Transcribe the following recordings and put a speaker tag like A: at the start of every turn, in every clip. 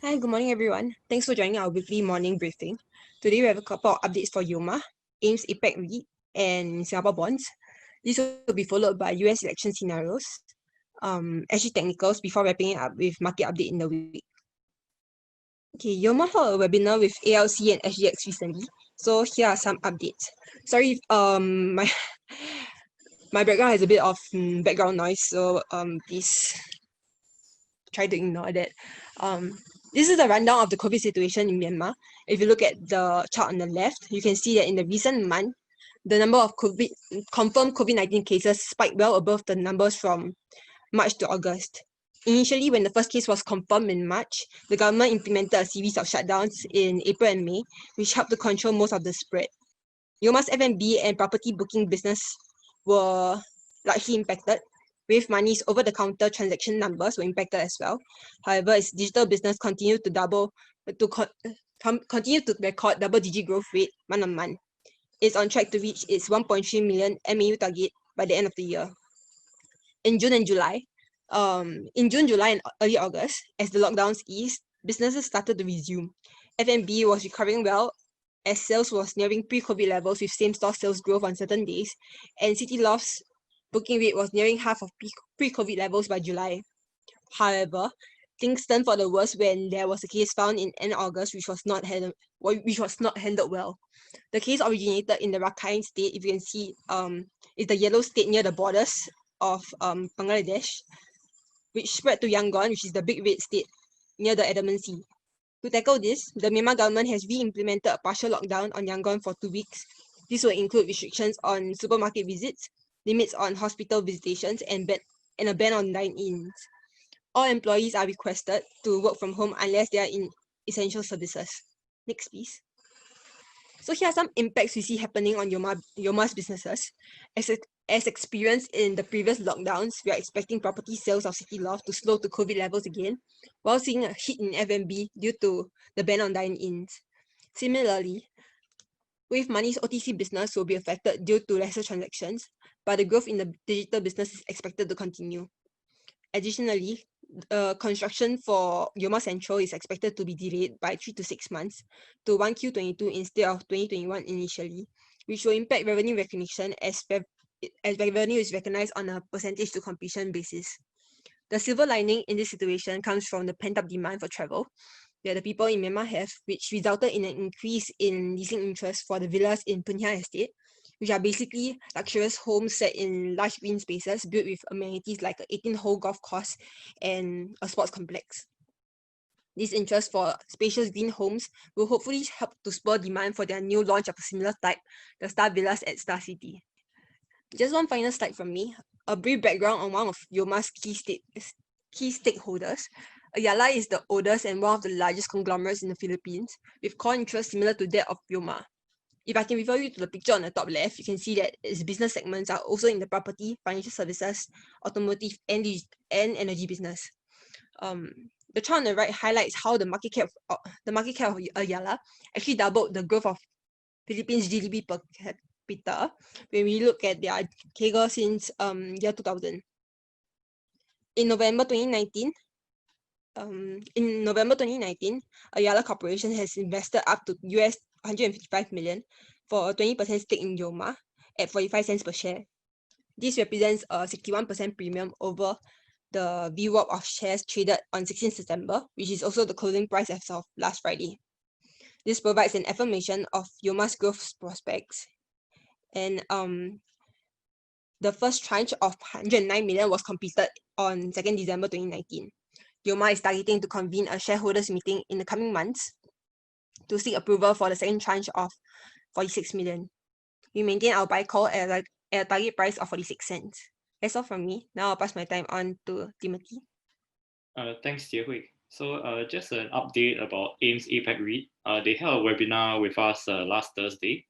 A: Hi, good morning, everyone. Thanks for joining our weekly morning briefing. Today, we have a couple of updates for Yoma, AIMS APAC REIT, and Singapore bonds. This will be followed by US election scenarios, SG technicals before wrapping it up with market update in the week. Okay, Yoma held a webinar with ALC and SGX recently, so here are some updates. Sorry if my my background has a bit of background noise, so please try to ignore that. This is a rundown of the COVID situation in Myanmar. If you look at the chart on the left, you can see that in the recent month, the number of confirmed COVID-19 cases spiked well above the numbers from March to August. Initially, when the first case was confirmed in March, the government implemented a series of shutdowns in April and May, which helped to control most of the spread. Yoma's F&B and property booking business were largely impacted. Wave Money's over-the-counter transaction numbers were impacted as well. However, its digital business continued to continue to record double-digit growth rate month on month. It's on track to reach its 1.3 million MAU target by the end of the year. In June, July, and early August, as the lockdowns eased, businesses started to resume. F&B was recovering well as sales was nearing pre-COVID levels with same-store sales growth on certain days, and City Loft's booking rate was nearing half of pre-COVID levels by July. However, things turned for the worse when there was a case found in end August which was not handled well. The case originated in the Rakhine state. If you can see, is the yellow state near the borders of Bangladesh, which spread to Yangon, which is the big red state near the Andaman Sea. To tackle this, the Myanmar government has re-implemented a partial lockdown on Yangon for 2 weeks. This will include restrictions on supermarket visits, limits on hospital visitations, and a ban on dine-ins. All employees are requested to work from home unless they are in essential services. Next, please. So here are some impacts we see happening on Yoma's businesses. As experienced in the previous lockdowns, we are expecting property sales of City Loft to slow to COVID levels again, while seeing a hit in F&B due to the ban on dine-ins. Similarly, Wave Money's OTC business will be affected due to lesser transactions, but the growth in the digital business is expected to continue. Additionally, construction for Yoma Central is expected to be delayed by 3 to 6 months to 1Q22 instead of 2021 initially, which will impact revenue recognition as revenue is recognized on a percentage to completion basis. The silver lining in this situation comes from the pent-up demand for travel that the people in Myanmar have, which resulted in an increase in leasing interest for the villas in Punha Estate, which are basically luxurious homes set in large green spaces built with amenities like an 18-hole golf course and a sports complex. This interest for spacious green homes will hopefully help to spur demand for their new launch of a similar type, the Star Villas at Star City. Just one final slide from me, a brief background on one of Yoma's key stakeholders. Ayala is the oldest and one of the largest conglomerates in the Philippines, with core interests similar to that of Yoma. If I can refer you to the picture on the top left, you can see that its business segments are also in the property, financial services, automotive, and energy business. The chart on the right highlights how the market cap of Ayala actually doubled the growth of Philippines GDP per capita when we look at their CAGR since year 2000. In November 2019, Ayala Corporation has invested up to $155 million for a 20% stake in Yoma at 45 cents per share. This represents a 61% premium over the VWAP of shares traded on 16 September, which is also the closing price as of last Friday. This provides an affirmation of Yoma's growth prospects. And the first tranche of 109 million was completed on 2nd December 2019. Yoma is targeting to convene a shareholders meeting in the coming months to seek approval for the second tranche of 46 million. We maintain our buy call at a target price of 46 cents. That's all from me. Now I'll pass my time on to Timothy.
B: Thanks, Jiehui. So just an update about AIMS APAC REIT. They held a webinar with us last Thursday.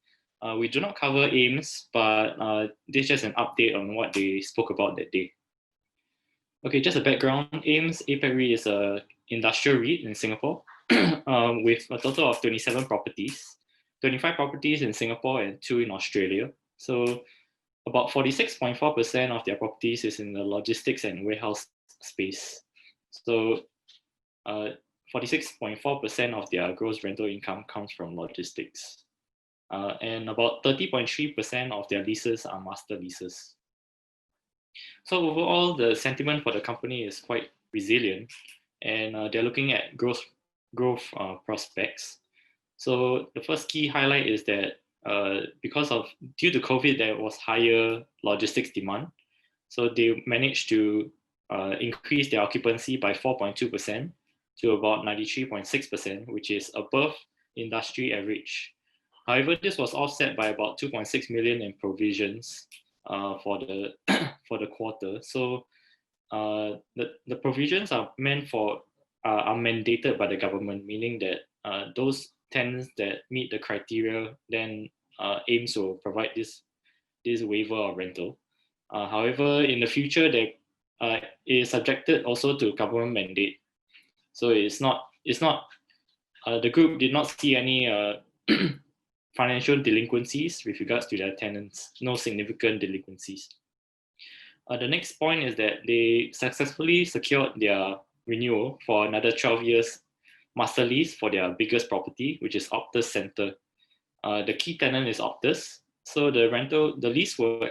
B: We do not cover AIMS, but this is just an update on what they spoke about that day. Okay, just a background. AIMS APAC REIT is an industrial REIT in Singapore with a total of 27 properties, 25 properties in Singapore and 2 in Australia. So about 46.4% of their properties is in the logistics and warehouse space. So 46.4% of their gross rental income comes from logistics. And about 30.3% of their leases are master leases. So overall, the sentiment for the company is quite resilient, and they're looking at growth prospects. So the first key highlight is that due to COVID, there was higher logistics demand. So they managed to increase their occupancy by 4.2% to about 93.6%, which is above industry average. However, this was offset by about 2.6 million in provisions for the for the quarter. So the provisions are mandated by the government, meaning that those tenants that meet the criteria, then AIMS will provide this waiver of rental. However, in the future, they is subjected also to government mandate. So it's not the group did not see any financial delinquencies with regards to their tenants, no significant delinquencies. The next point is that they successfully secured their renewal for another 12 years master lease for their biggest property, which is Optus Center. The key tenant is Optus. So the lease will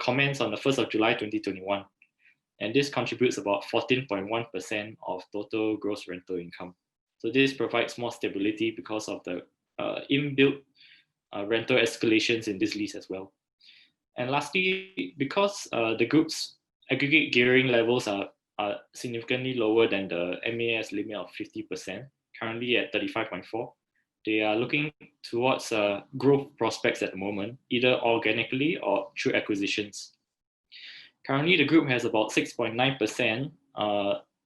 B: commence on the 1st of July 2021. And this contributes about 14.1% of total gross rental income. So this provides more stability because of the inbuilt rental escalations in this lease as well. And lastly, because the group's aggregate gearing levels are significantly lower than the MAS limit of 50%, currently at 35.4%, they are looking towards growth prospects at the moment, either organically or through acquisitions. Currently, the group has about 6.9%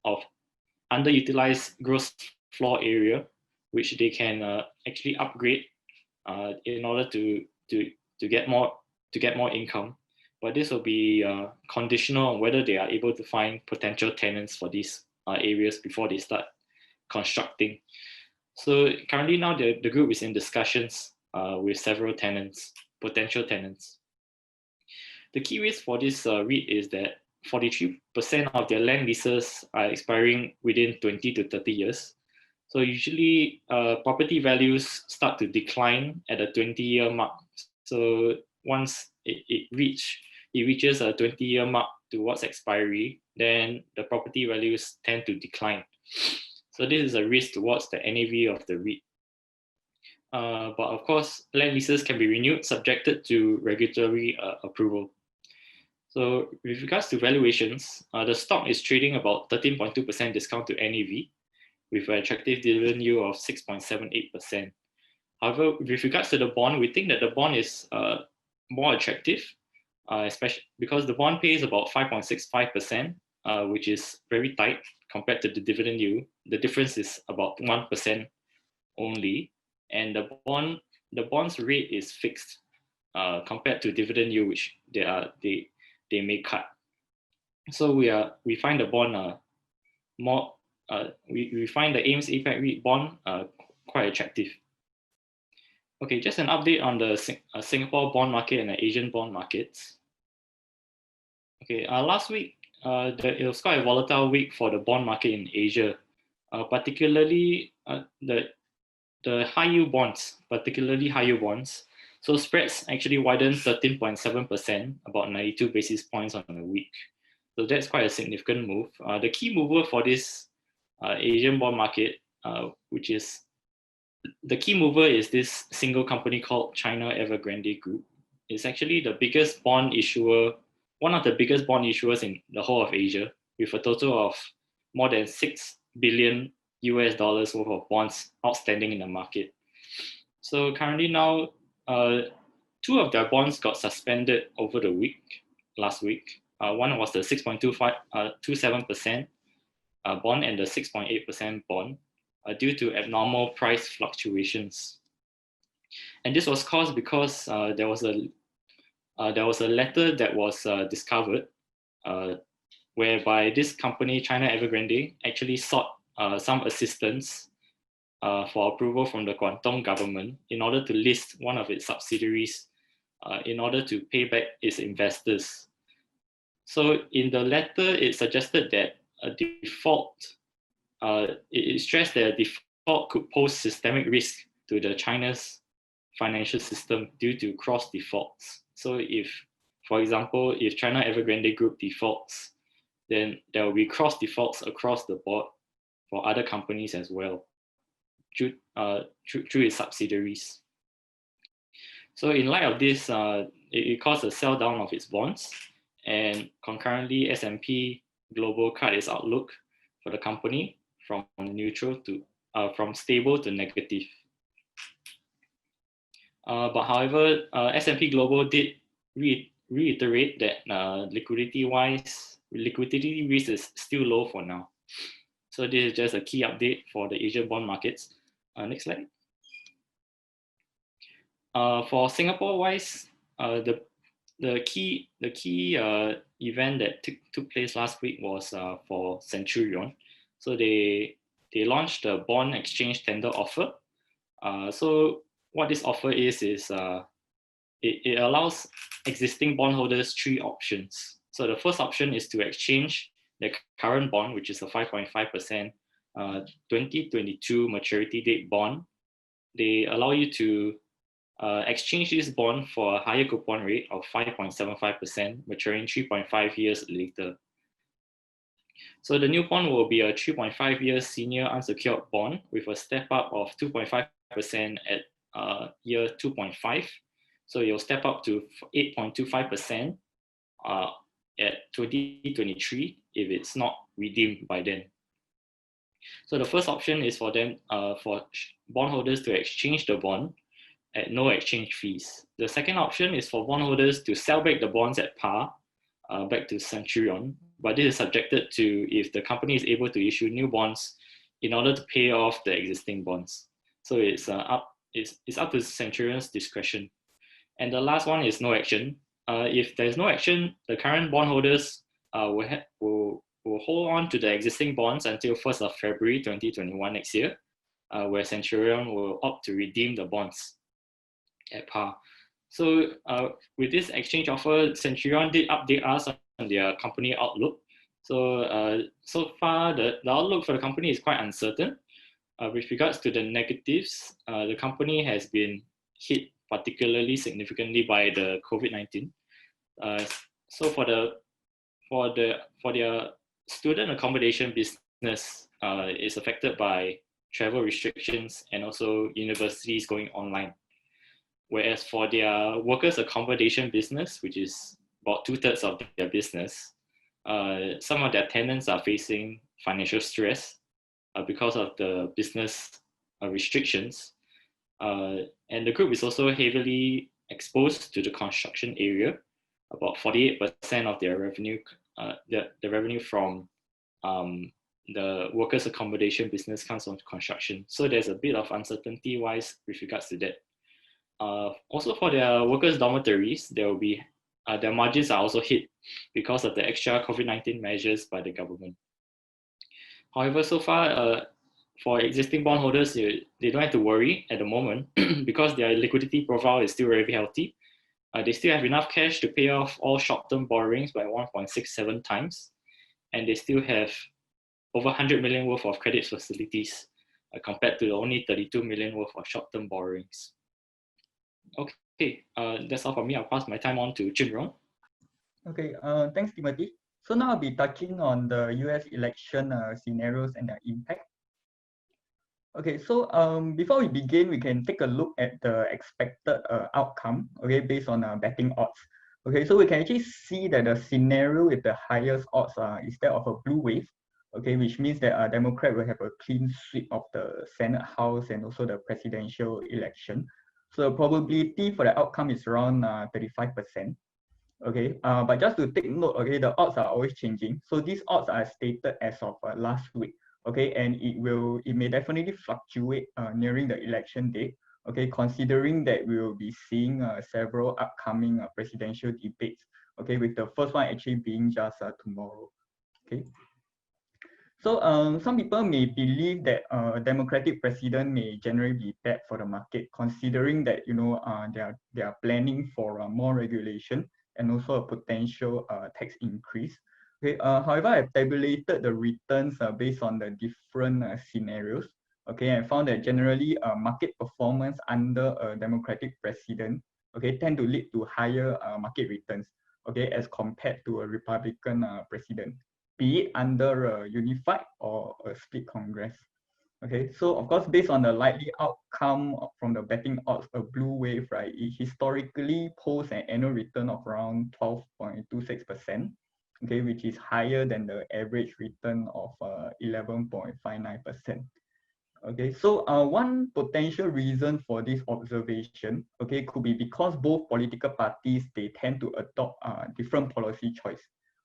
B: of underutilized gross floor area, which they can actually upgrade in order to get more income. But this will be conditional on whether they are able to find potential tenants for these areas before they start constructing. So currently now the group is in discussions with several potential tenants. The key risk for this REIT is that 43% of their land leases are expiring within 20 to 30 years. So usually property values start to decline at a 20-year mark. So once it reaches a 20-year mark towards expiry, then the property values tend to decline. So this is a risk towards the NAV of the REIT. But of course, land leases can be renewed subjected to regulatory approval. So with regards to valuations, the stock is trading about 13.2% discount to NAV with an attractive dividend yield of 6.78%. However, with regards to the bond, we think that the bond is more attractive, especially because the bond pays about 5.65%, which is very tight compared to the dividend yield. The difference is about 1% only, and the bond's rate is fixed compared to dividend yield, which they may cut. So we find the bond more. We find the AIMS APAC REIT bond quite attractive. Okay, just an update on the Singapore bond market and the Asian bond markets. Okay, last week it was quite a volatile week for the bond market in Asia, particularly the high yield bonds, So spreads actually widened 13.7%, about 92 basis points on a week. So that's quite a significant move. The key mover for this Asian bond market, the key mover is this single company called China Evergrande Group. It's actually the biggest bond issuer, one of the biggest bond issuers in the whole of Asia, with a total of more than $6 billion worth of bonds outstanding in the market. So currently now, two of their bonds got suspended over the last week. One was the 6.27% bond and the 6.8% bond due to abnormal price fluctuations. And this was caused because there was a letter that was discovered whereby this company, China Evergrande, actually sought some assistance for approval from the Guangdong government in order to list one of its subsidiaries in order to pay back its investors. So in the letter, it suggested that a default it stressed that default could pose systemic risk to the China's financial system due to cross defaults. So if, for example, if China Evergrande Group defaults, then there will be cross defaults across the board for other companies as well, through its subsidiaries. So in light of this, it caused a sell down of its bonds, and concurrently S&P Global cut its outlook for the company from neutral to from stable to negative. But however, S&P Global did reiterate that liquidity risk is still low for now. So this is just a key update for the Asian bond markets. Next slide. For Singapore-wise, the key event that took place last week was for Centurion. So they launched a bond exchange tender offer. So what this offer is it allows existing bondholders 3 options. So the first option is to exchange the current bond, which is a 5.5% 2022 maturity date bond. They allow you to exchange this bond for a higher coupon rate of 5.75%, maturing 3.5 years later. So the new bond will be a 3.5 year senior unsecured bond with a step up of 2.5% at year 2.5. So you'll step up to 8.25% at 2023 if it's not redeemed by then. So the first option is for them for bondholders to exchange the bond at no exchange fees. The second option is for bondholders to sell back the bonds at par back to Centurion, but this is subjected to if the company is able to issue new bonds in order to pay off the existing bonds. So it's up to Centurion's discretion. And the last one is no action. If there's no action, the current bondholders will hold on to the existing bonds until 1st of February 2021 next year, where Centurion will opt to redeem the bonds at par. So with this exchange offer, Centurion did update us on their company outlook. So so far, the outlook for the company is quite uncertain. With regards to the negatives, the company has been hit particularly significantly by the COVID-19. So for their student accommodation business is affected by travel restrictions and also universities going online. Whereas for their workers' accommodation business, which is about 2/3 of their business, some of their tenants are facing financial stress because of the business restrictions. And the group is also heavily exposed to the construction area. About 48% of their revenue, the revenue from the workers' accommodation business comes from construction. So there's a bit of uncertainty wise with regards to that. Also for their workers' dormitories, there will be their margins are also hit because of the extra COVID-19 measures by the government. However, so far, for existing bondholders, they don't have to worry at the moment because their liquidity profile is still very healthy. They still have enough cash to pay off all short-term borrowings by 1.67 times, and they still have over 100 million worth of credit facilities compared to the only 32 million worth of short-term borrowings. Okay, that's all from me. I'll pass my time on to Jun Rong.
C: Okay, thanks, Timothy. So now I'll be touching on the US election scenarios and their impact. Okay, so before we begin, we can take a look at the expected outcome, okay, based on betting odds. Okay, so we can actually see that the scenario with the highest odds is that of a blue wave, okay, which means that a Democrat will have a clean sweep of the Senate House and also the presidential election. So the probability for the outcome is around 35%. Okay, but just to take note, okay, the odds are always changing. So these odds are stated as of last week. Okay, and it may definitely fluctuate nearing the election date. Okay, considering that we will be seeing several upcoming presidential debates. Okay, with the first one actually being just tomorrow. Okay, so some people may believe that a Democratic president may generally be bad for the market, considering that they are planning for more regulation and also a potential tax increase, Okay, however, I've tabulated the returns based on the different scenarios. Okay, and found that generally market performance under a democratic president, okay, tend to lead to higher market returns, okay, as compared to a Republican president, be it under a unified or a split Congress. Okay, so of course, based on the likely outcome from the betting odds, a blue wave, right, it historically posts an annual return of around 12.26%, okay, which is higher than the average return of 11.59%. Okay, so one potential reason for this observation, okay, could be because both political parties, they tend to adopt different policy choice,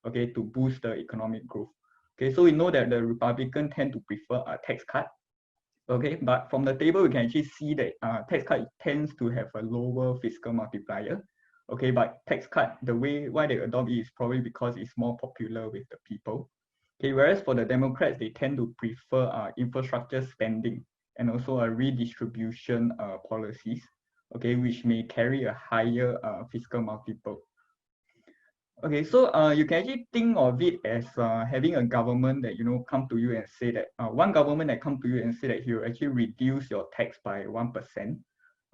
C: okay, to boost the economic growth. Okay, so we know that the Republicans tend to prefer a tax cut. Okay, but from the table, we can actually see that tax cut tends to have a lower fiscal multiplier. Okay, but tax cut, the way why they adopt it is probably because it's more popular with the people. Okay, whereas for the Democrats, they tend to prefer infrastructure spending and also a redistribution policies, okay, which may carry a higher fiscal multiple. Okay, so you can actually think of it as having a government that, you know, come to you and say that one government that come to you and say that he will actually reduce your tax by 1%,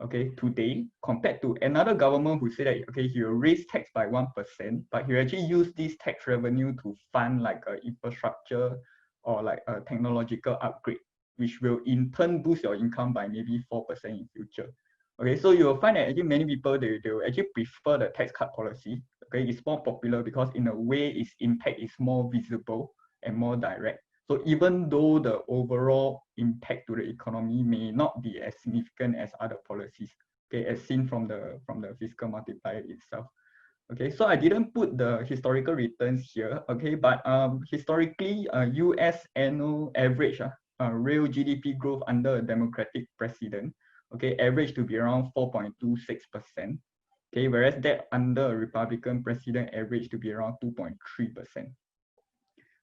C: okay, today, compared to another government who say that, okay, he will raise tax by 1%, but he will actually use this tax revenue to fund like infrastructure or like a technological upgrade, which will in turn boost your income by maybe 4% in future. Okay, so you will find that actually many people, they will actually prefer the tax cut policy. Okay, it's more popular because in a way its impact is more visible and more direct. So even though the overall impact to the economy may not be as significant as other policies, okay, as seen from the fiscal multiplier itself. Okay, so I didn't put the historical returns here, okay, but historically, US annual average real GDP growth under a democratic president, okay, average to be around 4.26%. Okay, whereas that under a Republican president average to be around 2.3%.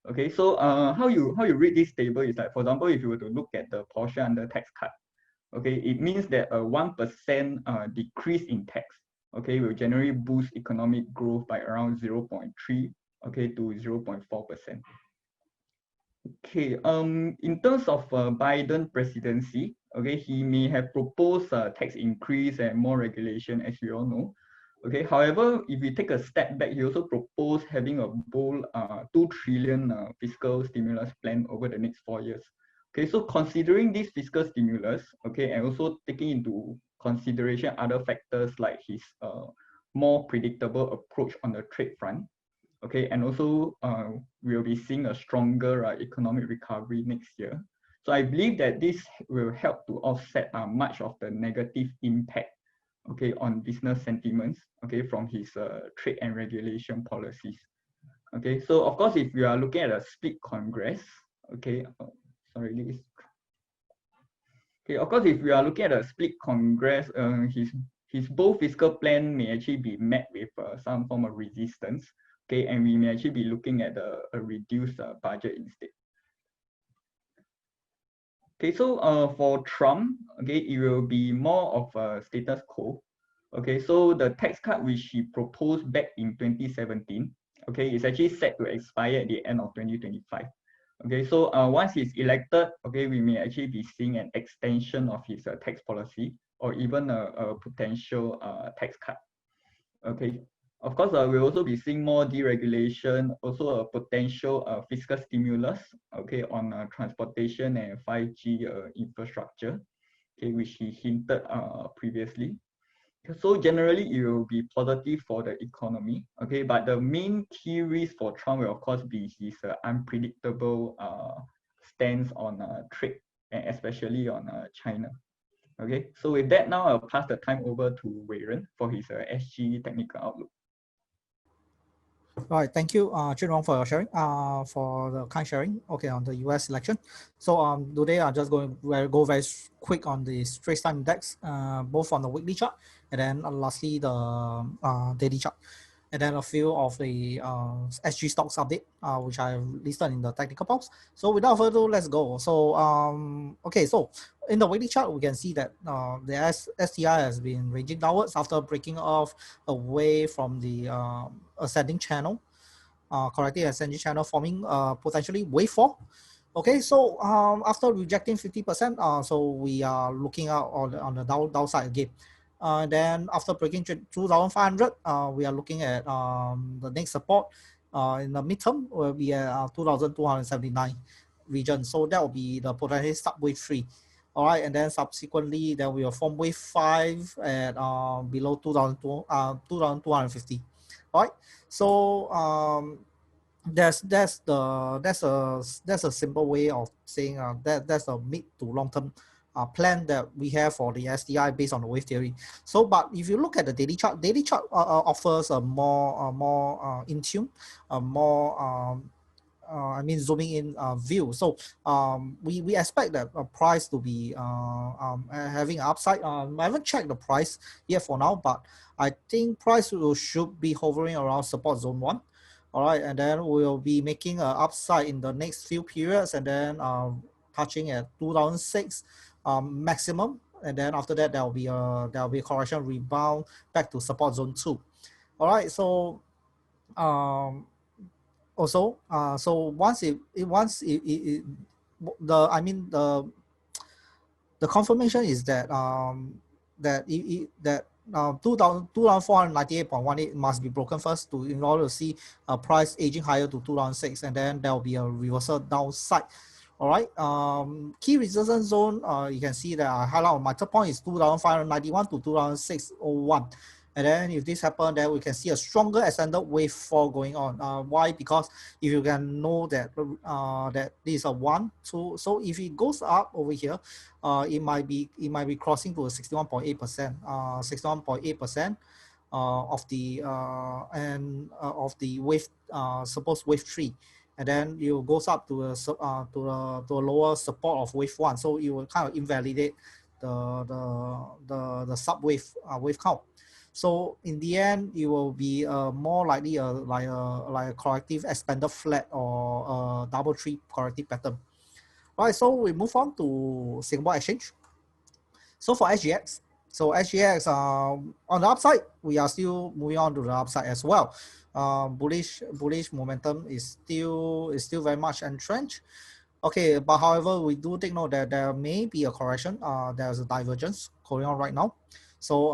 C: Okay, so how you read this table is like, for example, if you were to look at the portion under tax cut, okay, it means that a 1% decrease in tax, okay, will generally boost economic growth by around 0.3, okay, to 0.4%. Okay, in terms of Biden presidency, okay, he may have proposed a tax increase and more regulation, as we all know. Okay, however, if we take a step back, he also proposed having a bold 2 trillion fiscal stimulus plan over the next 4 years. Okay, so considering this fiscal stimulus, okay, and also taking into consideration other factors like his more predictable approach on the trade front, okay, and also we'll be seeing a stronger economic recovery next year. So I believe that this will help to offset much of the negative impact, okay, on business sentiments, okay, from his trade and regulation policies. Okay, so of course, if we are looking at a split Congress, okay, okay, of course, if we are looking at a split Congress, his bold fiscal plan may actually be met with some form of resistance, okay, and we may actually be looking at a reduced budget instead. Okay, so for Trump, okay, it will be more of a status quo. Okay, so the tax cut which he proposed back in 2017, okay, is actually set to expire at the end of 2025. Okay, so once he's elected, okay, we may actually be seeing an extension of his tax policy or even a potential tax cut. Okay, of course, we'll also be seeing more deregulation, also a potential fiscal stimulus, okay, on transportation and 5G infrastructure, okay, which he hinted previously. So generally, it will be positive for the economy, okay, but the main key risk for Trump will, of course, be his unpredictable stance on trade, and especially on China. Okay, so with that, now I'll pass the time over to Wei Ren for his SG technical outlook.
D: All right, thank you, Junrong, for your sharing, for the kind sharing, okay, on the US election. So today I'm just going to go very quick on the Straits Times Index, both on the weekly chart and then lastly the daily chart. And then a few of the SG stocks update, which I listed in the technical box. So without further ado, let's go. So okay, so in the weekly chart, we can see that the STI has been ranging downwards after breaking off away from the ascending channel. corrective ascending channel forming potentially wave 4. Okay, so after rejecting 50%, so we are looking out on the downside again. Then after breaking 2,500, we are looking at the next support in the midterm will be at 2,279 region. So that will be the potential sub wave 3. All right, and then subsequently, then we will form wave 5 at below 2,250. All right, so that's a simple way of saying that's a mid to long term plan that we have for the STI based on the wave theory. So, but if you look at the daily chart offers a more in tune, a more I mean zooming in view. So we expect that price to be having an upside. I haven't checked the price yet for now, but I think price should be hovering around support zone 1. All right, and then we'll be making an upside in the next few periods, and then touching at 2006 maximum, and then after that there will be a correction rebound back to support zone 2. All right, so also so once it the confirmation is that that 2,498.18 must be broken first in order to see a price aging higher to 2006, and then there will be a reversal downside. All right, key resistance zone, you can see that I highlight on my third point is 2,591 to 2,601. And then if this happens, then we can see a stronger ascendant wave 4 going on. Why? Because if you can know that that this is a 1, 2, so if it goes up over here, it might be crossing to a 61.8%, 61.8% of the of the wave supposed wave 3, and then it goes up to a lower support of wave 1, so it will kind of invalidate the sub wave wave count. So in the end, it will be more likely like a corrective expanded flat or a double tree corrective pattern. All right, so we move on to Singapore Exchange. So for SGX, on the upside, we are still moving on to the upside as well. Bullish momentum is still very much entrenched. Okay, but however, we do take note that there may be a correction. There's a divergence going on right now. So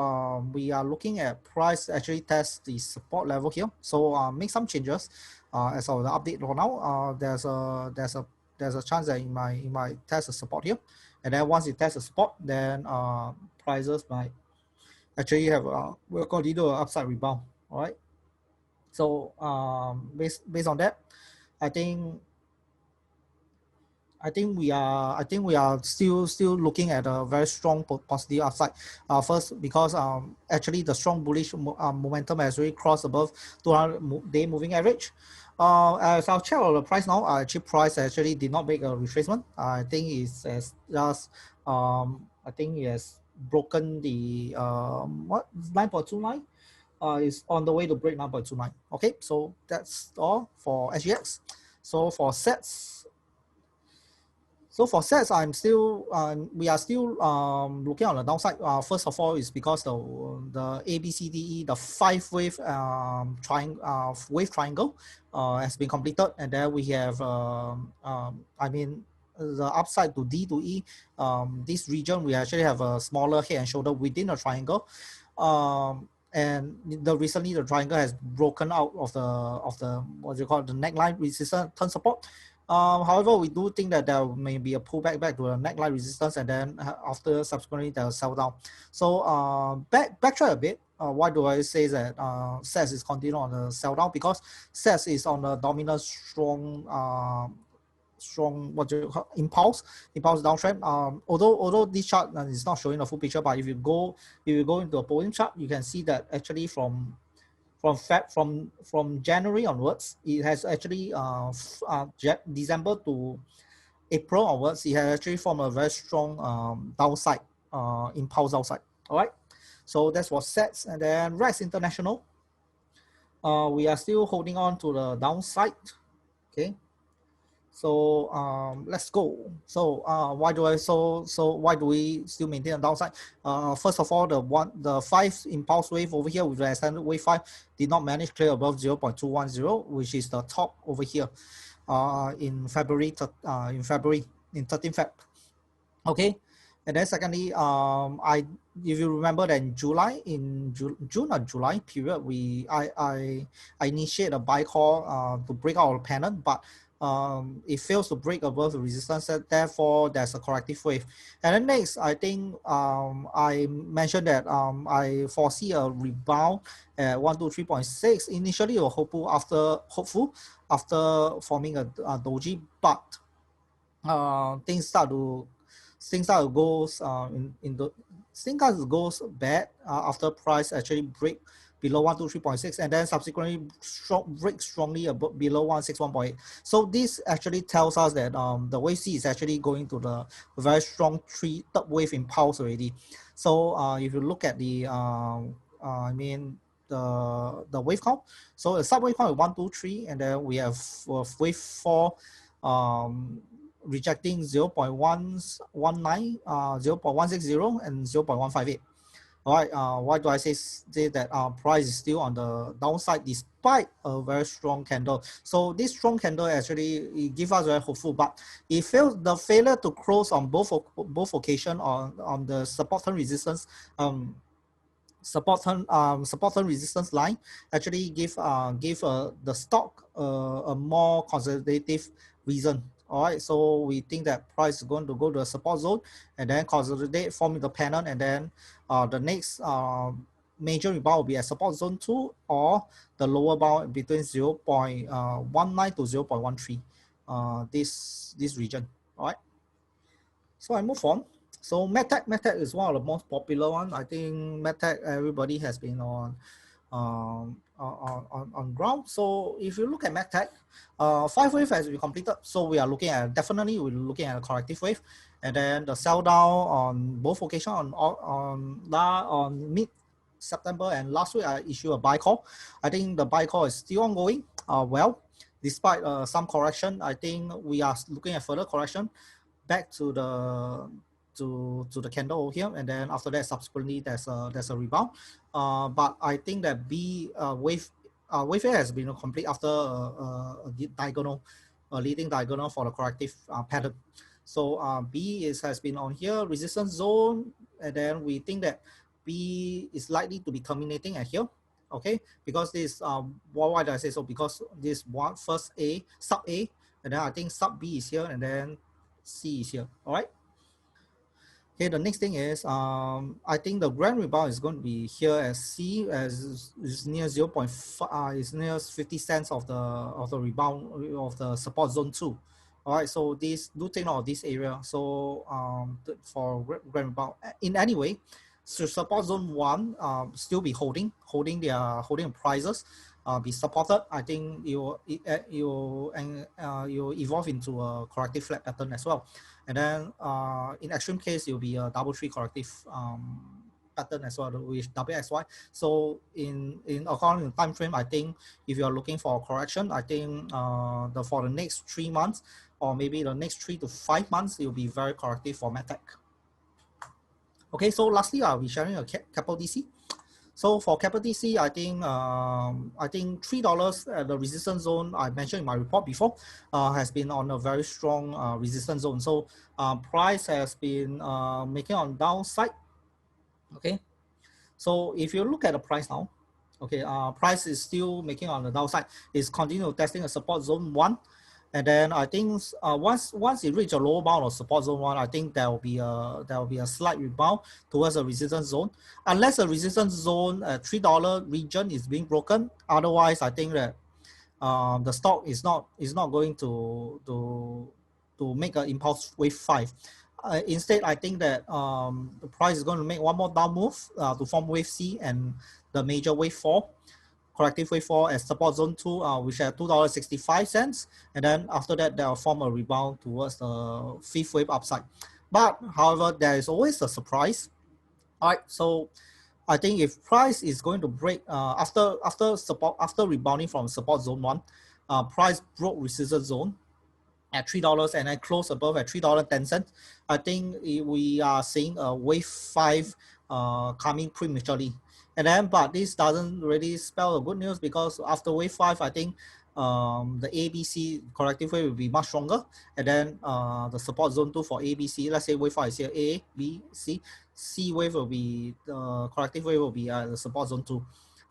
D: we are looking at price actually test the support level here. So make some changes as of the update for now. There's a chance that it might test the support here, and then once it tests the support, then prices might actually have will continue an upside rebound. All right. So based on that, I think we are still looking at a very strong positive upside. First, because actually the strong bullish momentum has really crossed above 200-day moving average. As I'll check on the price now, actually price actually did not make a retracement. I think it's just I think it has broken the 9.29. Is on the way to break 9.29. Okay, so that's all for SGX. So for Septs. I'm still, we are still looking on the downside. First of all, is because the ABCDE, the 5-wave wave triangle has been completed, and then we have, I mean, the upside to D to E. This region, we actually have a smaller head and shoulder within a triangle. And recently the triangle has broken out of the what you call the neckline resistance turn support. However, we do think that there may be a pullback back to the neckline resistance, and then after subsequently they'll sell down. So backtrack a bit. Why do I say that SES is continuing on the sell down? Because SES is on the dominant strong what you call impulse downtrend. Although this chart is not showing the full picture, but if you go into a polling chart, you can see that actually from January onwards, it has actually December to April onwards, it has actually formed a very strong downside impulse downside. All right, so that's what sets. And then REIT International, we are still holding on to the downside. Okay, So let's go. So why do we still maintain a downside? First of all, the 5 impulse wave over here with the extended wave 5 did not manage clear above 0.210, which is the top over here in February in 13th Feb. Okay. And then secondly, if you remember that in July, June or July period, I initiate a buy call to break out a pennant, but it fails to break above the resistance, therefore there's a corrective wave. And then next, I think I mentioned that I foresee a rebound at 123.6. Initially, we were hopeful after forming a doji, but things start to goes bad after price actually break below 123.6 and then subsequently break strongly below 161.8. So this actually tells us that the wave C is actually going to the very strong third wave impulse already. So if you look at the the wave count, so the sub wave count is 1, 2, 3, and then we have wave 4 rejecting 0.119, 0.160, and 0.158. All right, why do I say that price is still on the downside despite a very strong candle? So this strong candle actually gives us very hopeful, but the failure to close on both occasions on the support and resistance support and resistance line actually give the stock a more conservative reason. All right, so we think that price is going to go to a support zone and then consolidate, forming the pennant, and then the next major rebound will be at support zone 2 or the lower bound between 0.19 to 0.13, this region. All right, so I move on. So MedTech is one of the most popular one. I think MedTech everybody has been on ground. So if you look at MedTech, 5 wave has been completed. So we are looking at we're looking at a corrective wave, and then the sell down on both occasions on mid September and last week I issued a buy call. I think the buy call is still ongoing. Well, despite some correction, I think we are looking at further correction back to the candle over here, and then after that subsequently there's a rebound, but I think that wave A has been complete after a leading diagonal for the corrective pattern. So B has been on here, resistance zone, and then we think that B is likely to be terminating at here. Okay, because this why do I say so? Because this one first A, sub A, and then I think sub B is here, and then C is here. All right. Okay, the next thing is I think the grand rebound is going to be here as C, as is near 0.5, is near 50 cents of the rebound of the support zone 2. All right, so do take note of this area. So for grand rebound, in any way, so support zone 1 still be holding prices, be supported. I think you evolve into a corrective flat pattern as well. And then in extreme case, it will be a double tree corrective pattern as well with WXY. So in according to time frame, I think if you are looking for a correction, I think for the next 3 months or maybe the next 3 to 5 months, it will be very corrective for MedTech. Okay, so lastly, I'll be sharing a Capital DC. So for Capital DC, I think $3 at the resistance zone I mentioned in my report before has been on a very strong resistance zone. So price has been making on downside. Okay, so if you look at the price now, okay, price is still making on the downside. It's continue testing a support zone 1. And then I think once it reaches a lower bound of support zone 1, I think there will be a slight rebound towards a resistance zone, unless the resistance zone $3 region is being broken. Otherwise, I think that the stock is not going to make an impulse wave 5. Instead, I think that the price is going to make one more down move to form wave C and the major wave 4. Corrective wave 4 as support zone 2, which at $2.65, and then after that they'll form a rebound towards the 5th wave upside. But however, there is always a surprise. All right, so I think if price is going to break after rebounding from support zone 1, price broke resistance zone, at $3 and then close above at $3.10. I think we are seeing a wave 5 coming prematurely. And then, but this doesn't really spell the good news, because after wave 5, I think the ABC corrective wave will be much stronger. And then the support zone 2 for ABC, let's say wave 5 is here, A, B, C. C wave will be, the corrective wave will be the support zone 2.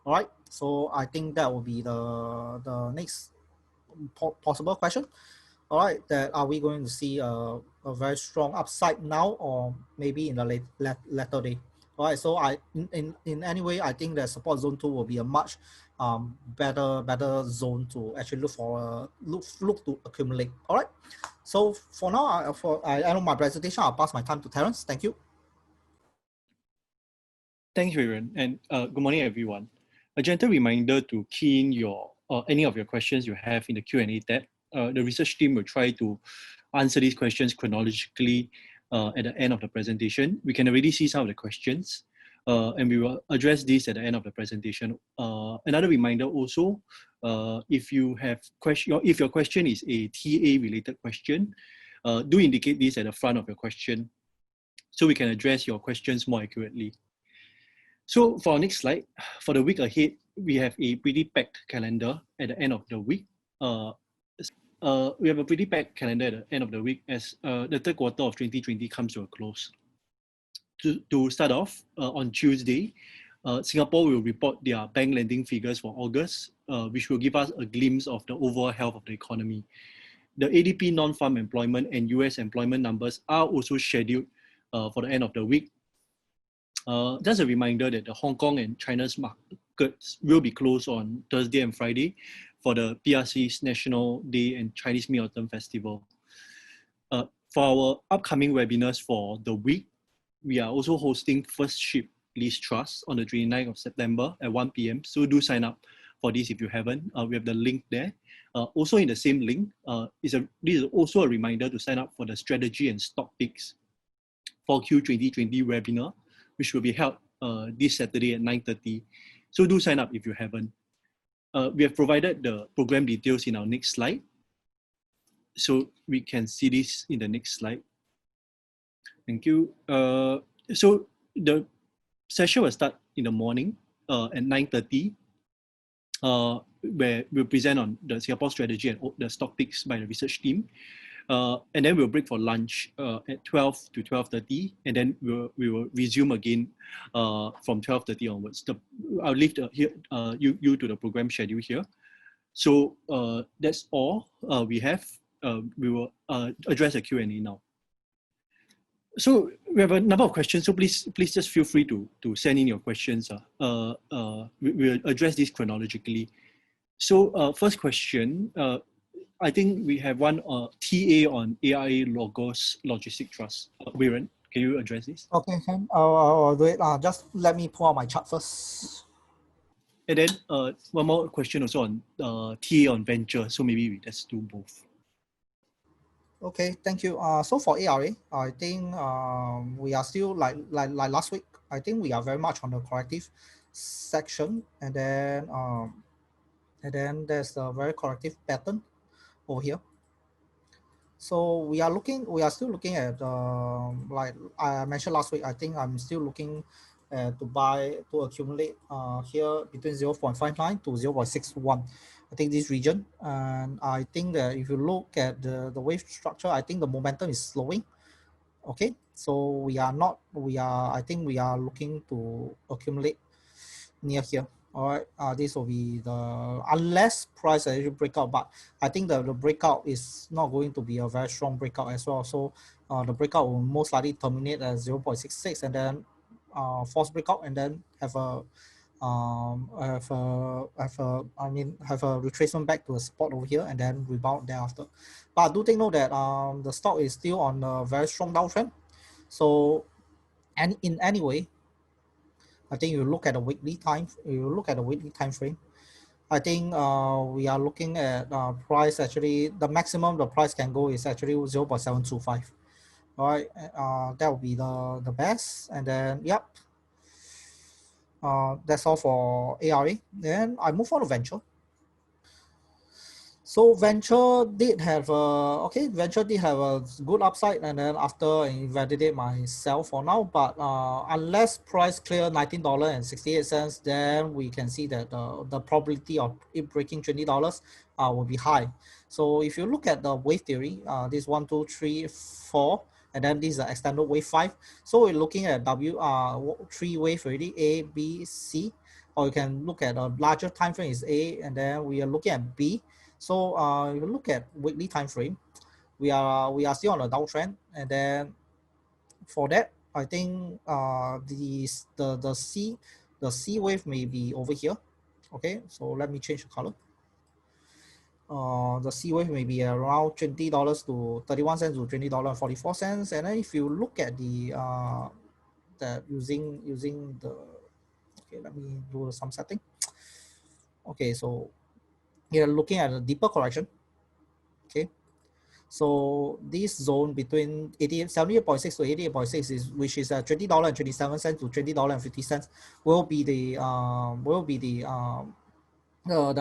D: All right, so I think that will be the next possible question. All right, that are we going to see a very strong upside now, or maybe in the later day? All right, so in any way, I think that support zone 2 will be a much better zone to actually look for look to accumulate. All right, so for now, I end my presentation. I'll pass my time to Terence. Thank you.
E: Thank you, Aaron, and good morning, everyone. A gentle reminder to key in your any of your questions you have in the Q&A tab. The research team will try to answer these questions chronologically at the end of the presentation. We can already see some of the questions, and we will address these at the end of the presentation. Another reminder also, if you have if your question is a TA related question, do indicate this at the front of your question so we can address your questions more accurately. So for our next slide, for the week ahead, we have a pretty packed calendar at the end of the week. We have a pretty packed calendar at the end of the week as the third quarter of 2020 comes to a close. To start off, on Tuesday, Singapore will report their bank lending figures for August, which will give us a glimpse of the overall health of the economy. The ADP non-farm employment and US employment numbers are also scheduled for the end of the week. Just a reminder that the Hong Kong and China's markets will be closed on Thursday and Friday for the PRC's National Day and Chinese Mid-Autumn Festival. For our upcoming webinars for the week, we are also hosting First Ship Lease Trust on the 29th of September at 1 p.m. So do sign up for this if you haven't. We have the link there. Also in the same link, this is also a reminder to sign up for the Strategy and Stock Picks for Q 2020 webinar, which will be held this Saturday at 9:30. So do sign up if you haven't. We have provided the program details in our next slide. So we can see this in the next slide. Thank you. So the session will start in the morning at 9:30, where we'll present on the Singapore strategy and the stock picks by the research team. And then we'll break for lunch at 12 to 12:30, and then we will resume again from 12:30 onwards. I'll leave you to the program schedule here. So that's all we have. We will address the Q&A now. So we have a number of questions, so please just feel free to send in your questions. We'll address this chronologically. So first question, I think we have one TA on AIA Logos Logistic Trust. Weiren, can you address this?
D: Okay, I'll do it. Just let me pull out my chart first.
E: And then one more question also on TA on venture. So maybe we just do both.
D: Okay, thank you. So for ARA, I think we are still like last week. I think we are very much on the corrective section, and then there's a very corrective pattern over here. So we are still looking at like I mentioned last week. I think I'm still looking to accumulate here between 0.59 to 0.61. I think this region, and I think that if you look at the wave structure, I think the momentum is slowing. Okay, so I think we are looking to accumulate near here. All right, this will be unless price actually break out, but I think the breakout is not going to be a very strong breakout as well. So the breakout will most likely terminate at 0.66 and then false breakout, and then have a retracement back to a support over here and then rebound thereafter. But do take note that the stock is still on a very strong downtrend. So, and in any way, I think you look at the weekly time. You look at the weekly time frame. I think we are looking at price actually. The maximum the price can go is actually 0.725. All right, that will be the best. And then yep. That's all for ARA. Then I move on to venture. So venture did have a good upside, and then after I invalidate myself for now, but unless price clear $19.68, then we can see that the probability of it breaking $20 will be high. So if you look at the wave theory, this 1, 2, 3, 4, and then this is the extended wave 5. So we're looking at three wave already, A, B, C, or you can look at a larger time frame is A, and then we are looking at B. So if you look at weekly time frame, we are still on a downtrend, and then for that, I think the C wave may be over here. Okay, so let me change the color. The C wave may be around $20 to 31 cents to $20.44, and then if you look at the that using the, okay, let me do some setting. Okay, so you're looking at a deeper correction. Okay, so this zone between 78.6 to 88.6 is, which is $20.27 to $20.50, will be the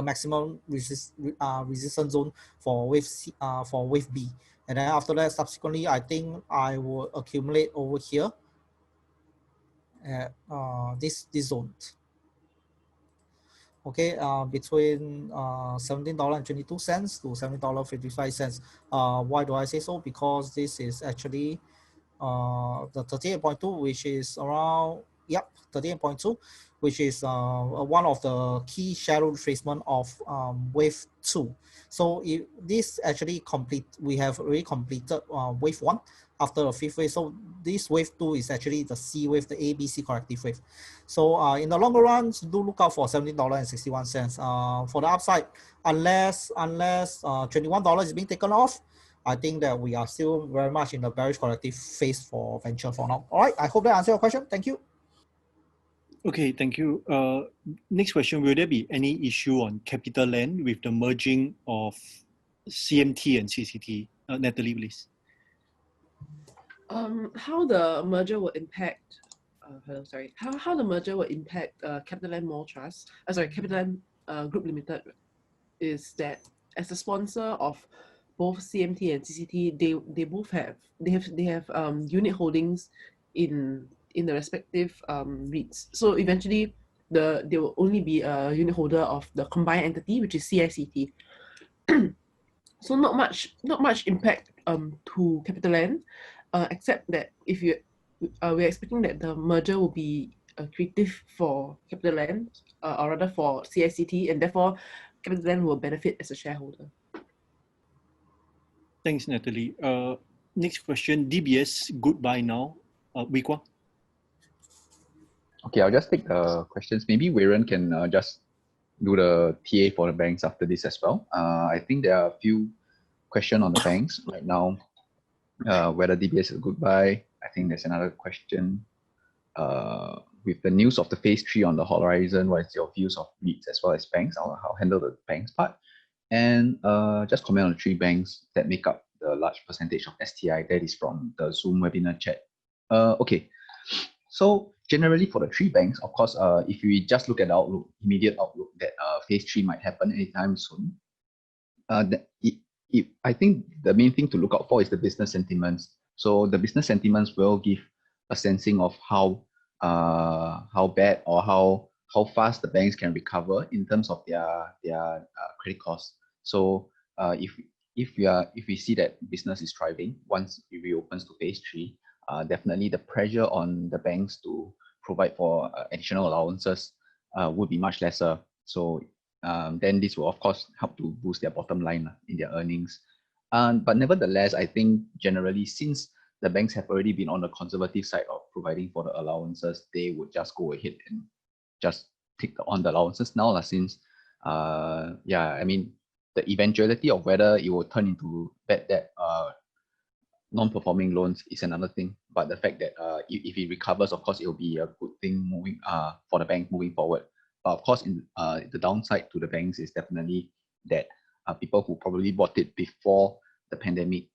D: maximum resistance zone for wave C, for wave B, and then after that, subsequently, I think I will accumulate over here at this zone. Okay, between $17.22 to $17.55. Why do I say so? Because this is actually the 38.2, which is around, yep, 38.2, which is one of the key shadow retracement of wave 2. So this actually we have already completed wave 1 after the fifth wave. So this wave 2 is actually the C wave, the ABC corrective wave. So in the longer run, do look out for $17.61. For the upside, unless $21 is being taken off, I think that we are still very much in the bearish corrective phase for venture for now. All right, I hope that answers your question. Thank you.
E: Okay, thank you. Next question, will there be any issue on CapitaLand with the merging of CMT and CCT? Natalie, please.
F: How the merger will impact how the merger will impact CapitaLand Mall Trust, CapitaLand Group Limited, is that as a sponsor of both CMT and CCT, they have unit holdings in the respective REITs. So eventually there will only be a unit holder of the combined entity, which is CICT. So not much impact to CapitaLand, except that if we're expecting that the merger will be accretive for CapitaLand, or rather for CICT, and therefore CapitaLand will benefit as a shareholder.
E: Thanks, Natalie. Next question, DBS, goodbye now. Wee Kuang.
G: Okay, I'll just take the questions. Maybe Weiren can just do the TA for the banks after this as well. I think there are a few questions on the banks right now. Whether DBS is goodbye. I think there's another question. With the news of the phase 3 on the horizon, what is your views of REITs as well as banks? I'll handle the banks part. And just comment on the 3 banks that make up the large percentage of STI. That is from the Zoom webinar chat. Okay, so generally for the 3 banks, of course, if we just look at the outlook, immediate outlook, that phase 3 might happen anytime soon. I think the main thing to look out for is the business sentiments. So the business sentiments will give a sensing of how bad or how fast the banks can recover in terms of their credit costs. So if we see that business is thriving once it reopens to phase 3, definitely the pressure on the banks to provide for additional allowances would be much lesser. So then this will of course help to boost their bottom line in their earnings. But nevertheless, I think generally, since the banks have already been on the conservative side of providing for the allowances, they would just go ahead and just take on the allowances now, since I mean, the eventuality of whether it will turn into bad debt, non-performing loans is another thing. But the fact that if it recovers, of course, it will be a good thing moving for the bank moving forward. But of course, the downside to the banks is definitely that people who probably bought it before the pandemic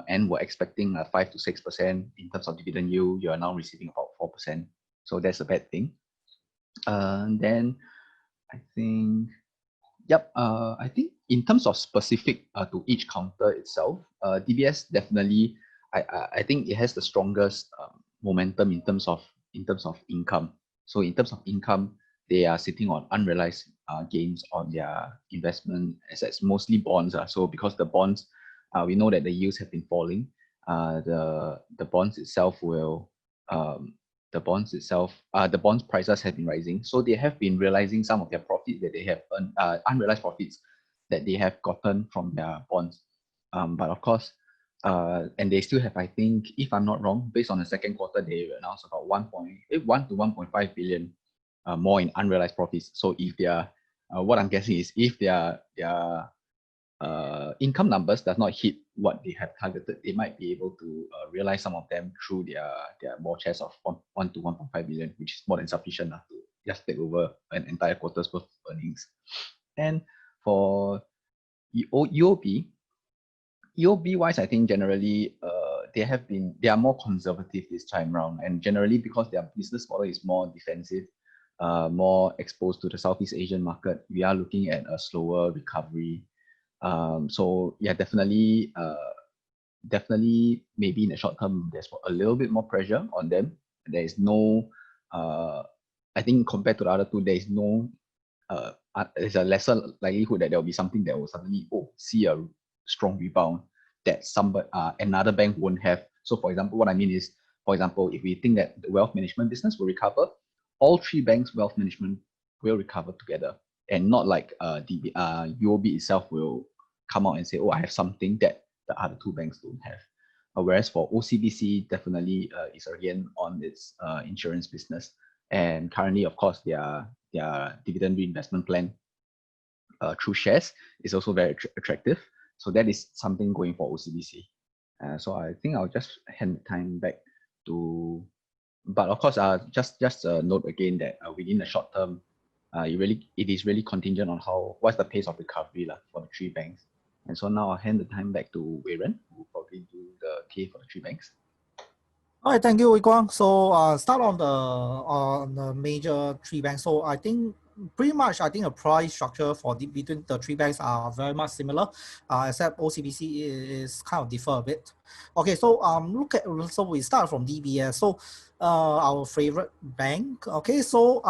G: and were expecting 5 to 6% in terms of dividend yield, you are now receiving about 4%. So that's a bad thing. Then I think Yep. I think in terms of specific to each counter itself, DBS definitely, I think it has the strongest momentum in terms of income. So in terms of income, they are sitting on unrealized gains on their investment assets, mostly bonds. So because the bonds, we know that the yields have been falling, the bonds itself will the bonds prices have been rising. So they have been realizing some of their profits that they have earned, unrealized profits that they have gotten from their bonds. But of course, and they still have, I think, if I'm not wrong, based on the second quarter, they announced about 1 to 1.5 billion more in unrealized profits. So if they are, what I'm guessing is if their income numbers does not hit what they have targeted, they might be able to realize some of them through their war chest of 1 to 1.5 billion, which is more than sufficient to just take over an entire quarter's worth of earnings. And for UOB wise, I think generally they are more conservative this time around, and generally because their business model is more defensive, more exposed to the Southeast Asian market, we are looking at a slower recovery. So yeah, definitely maybe in the short term, there's a little bit more pressure on them. There is no, I think compared to the other two, there is no, there's a lesser likelihood that there will be something that will suddenly see a strong rebound that another bank won't have. So for example, what I mean is, for example, if we think that the wealth management business will recover, all three banks' wealth management will recover together, and not like UOB itself will come out and say, I have something that the other two banks don't have. Whereas for OCBC, definitely is again on its insurance business. And currently, of course, their dividend reinvestment plan through shares is also very attractive. So that is something going for OCBC. So I think I'll just hand the time back to, but of course, just a note again that within the short term, it is really contingent on what's the pace of recovery for the three banks. And so now I'll hand the time back to Wei Ren, who will probably do the TA for the three banks.
D: All right, thank you, Wei Guang. So start on the major three banks. So I think pretty much, I think a price structure between the three banks are very much similar, except OCBC is kind of differ a bit. Okay, so so we start from DBS. So our favorite bank. Okay, so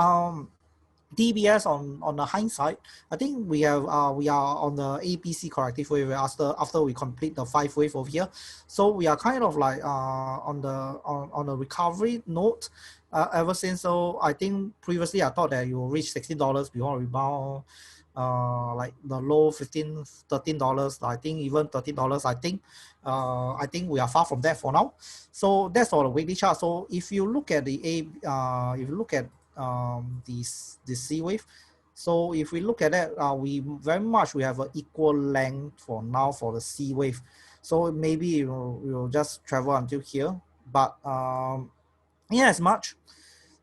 D: DBS on the hindsight, I think we are on the APC corrective wave after we complete the 5 wave over here. So we are kind of like on the recovery note ever since. So I think previously I thought that you will reach $16 before rebound, like the low $13. I think even $13. I think we are far from that for now. So that's for the weekly chart. So if you look at the the C wave, so if we look at that, we have an equal length for now for the C wave. So maybe we'll just travel until here, but yeah, as much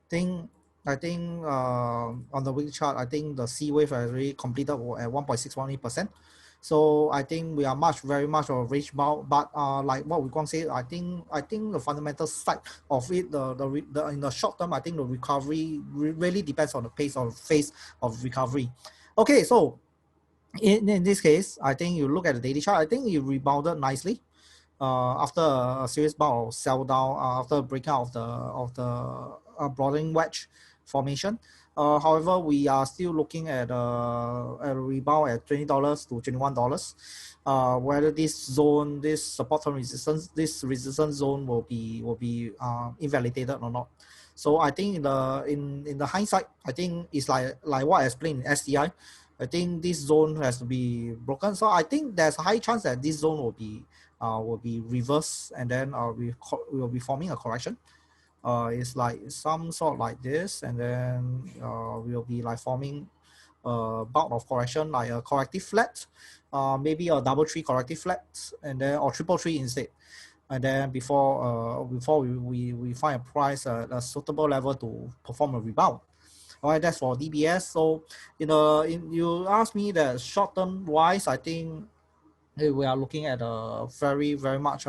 D: I think on the weekly chart, I think the C wave has already completed at 1.618%. So I think we are very much of a range bound, but like what we can say, I think the fundamental side of it, in the short term, I think the recovery really depends on the phase of recovery. Okay, so in this case, I think you look at the daily chart, I think it rebounded nicely after a serious bout of sell down after breaking out of the broadening wedge formation. However, we are still looking at a rebound at $20 to $21. Whether this support term resistance, this resistance zone will be invalidated or not. So I think in the hindsight, I think it's like what I explained in STI. I think this zone has to be broken. So I think there's a high chance that this zone will be reversed, and then we will be forming a correction. It's like some sort like this, and then we'll be like forming a bout of correction, like a corrective flat, maybe a double tree corrective flat, and then or triple tree instead. And then before we find a price at a suitable level to perform a rebound. All right, that's for DBS. So you asked me that short term wise, I think we are looking at a very much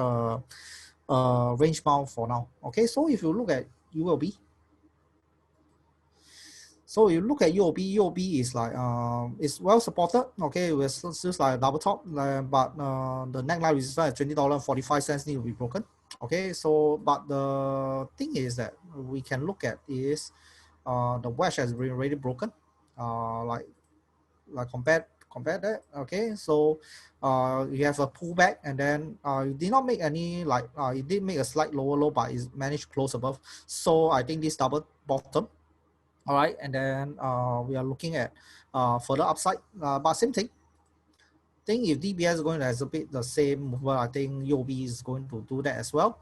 D: range bound for now. Okay, so if you look at UOB, So you look at UOB is like it's well supported. Okay, with just like double top, but the neckline resistance at $20.45 need to be broken. Okay, so but the thing is that we can look at is the wedge has been already broken. Like compare that. Okay, so you have a pullback, and then you did not make any like it did make a slight lower low, but it managed to close above. So I think this double bottom. All right, and then we are looking at further upside, but same thing. I think if DBS is going to exhibit the same movement, I think UOB is going to do that as well.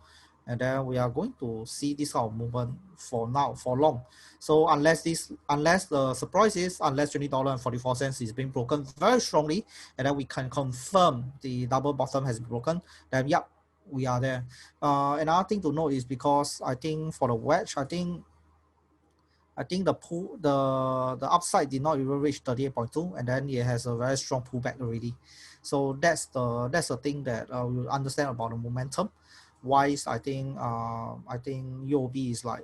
D: And then we are going to see this kind of movement for now, for long. So unless the surprise is, unless $20.44 is being broken very strongly, and then we can confirm the double bottom has been broken, then yep, we are there. Another thing to note is because I think for the wedge, I think the upside did not even reach 38.2, and then it has a very strong pullback already. So that's the thing that we'll understand about the momentum. Wise, I think UOB is like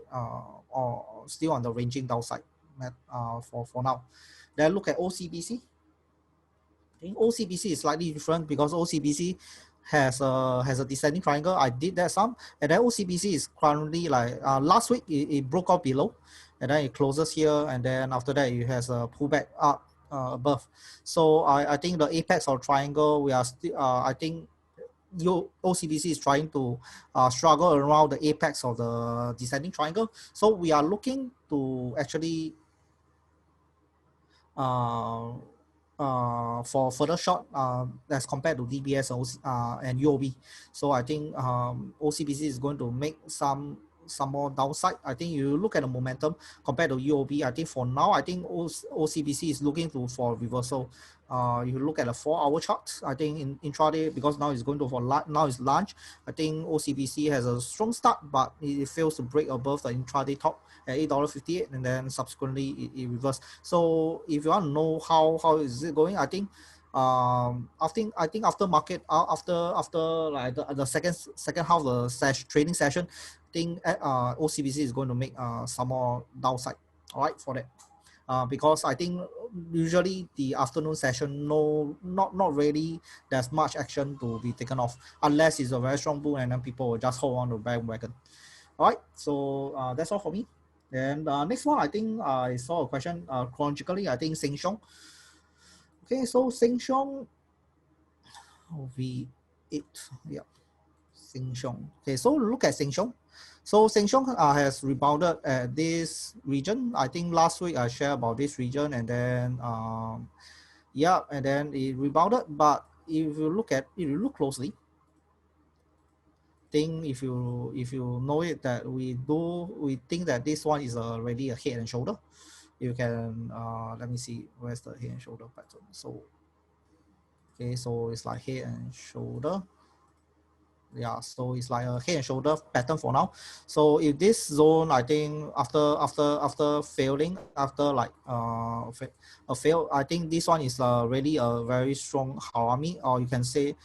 D: still on the ranging downside for now. Then look at OCBC. I think OCBC is slightly different because OCBC has a descending triangle. I did that some, and then OCBC is currently like last week it broke out below, and then it closes here, and then after that it has a pullback up above. So I think the apex or triangle, we are still I think OCBC is trying to struggle around the apex of the descending triangle. So we are looking to actually for further short as compared to DBS and UOB. So I think OCBC is going to make some more downside. I think you look at the momentum compared to UOB. I think for now, I think OCBC is looking for reversal. You look at a 4-hour chart. I think in intraday, because now it's going to now it's lunch. I think OCBC has a strong start, but it fails to break above the intraday top at $8.58, and then subsequently it reversed. So if you want to know how is it going, I think after market after like the second half of the trading session, I think OCBC is going to make some more downside. All right, for that. Because I think usually the afternoon session, not really there's much action to be taken off unless it's a very strong bull, and then people will just hold on to bandwagon. All right, so that's all for me. And next one, I think I saw a question chronologically. I think Sheng Siong. Okay, so Sheng Siong V8, yeah, Sheng Siong. Okay, so look at Sheng Siong. So Sheng Siong has rebounded at this region. I think last week I shared about this region, and then yeah, and then it rebounded. But if you look closely, think if you know it, that we think that this one is already a head and shoulder. You can let me see where's the head and shoulder pattern. So okay, so it's like head and shoulder. Yeah, so it's like a head and shoulder pattern for now. So if this zone, I think after failing, after like a fail, I think this one is really a very strong harami, or you can say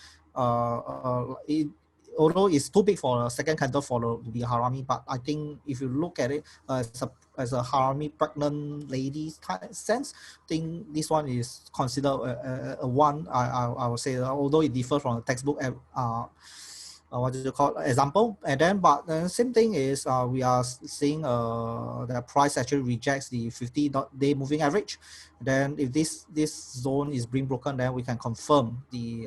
D: although it's too big for a second candle to be a harami, but I think if you look at it as a harami pregnant lady sense, I think this one is considered a one. I would say, although it differs from the textbook what do you call example, and then but the same thing is we are seeing the price actually rejects the 50-day moving average. Then if this zone is being broken, then we can confirm the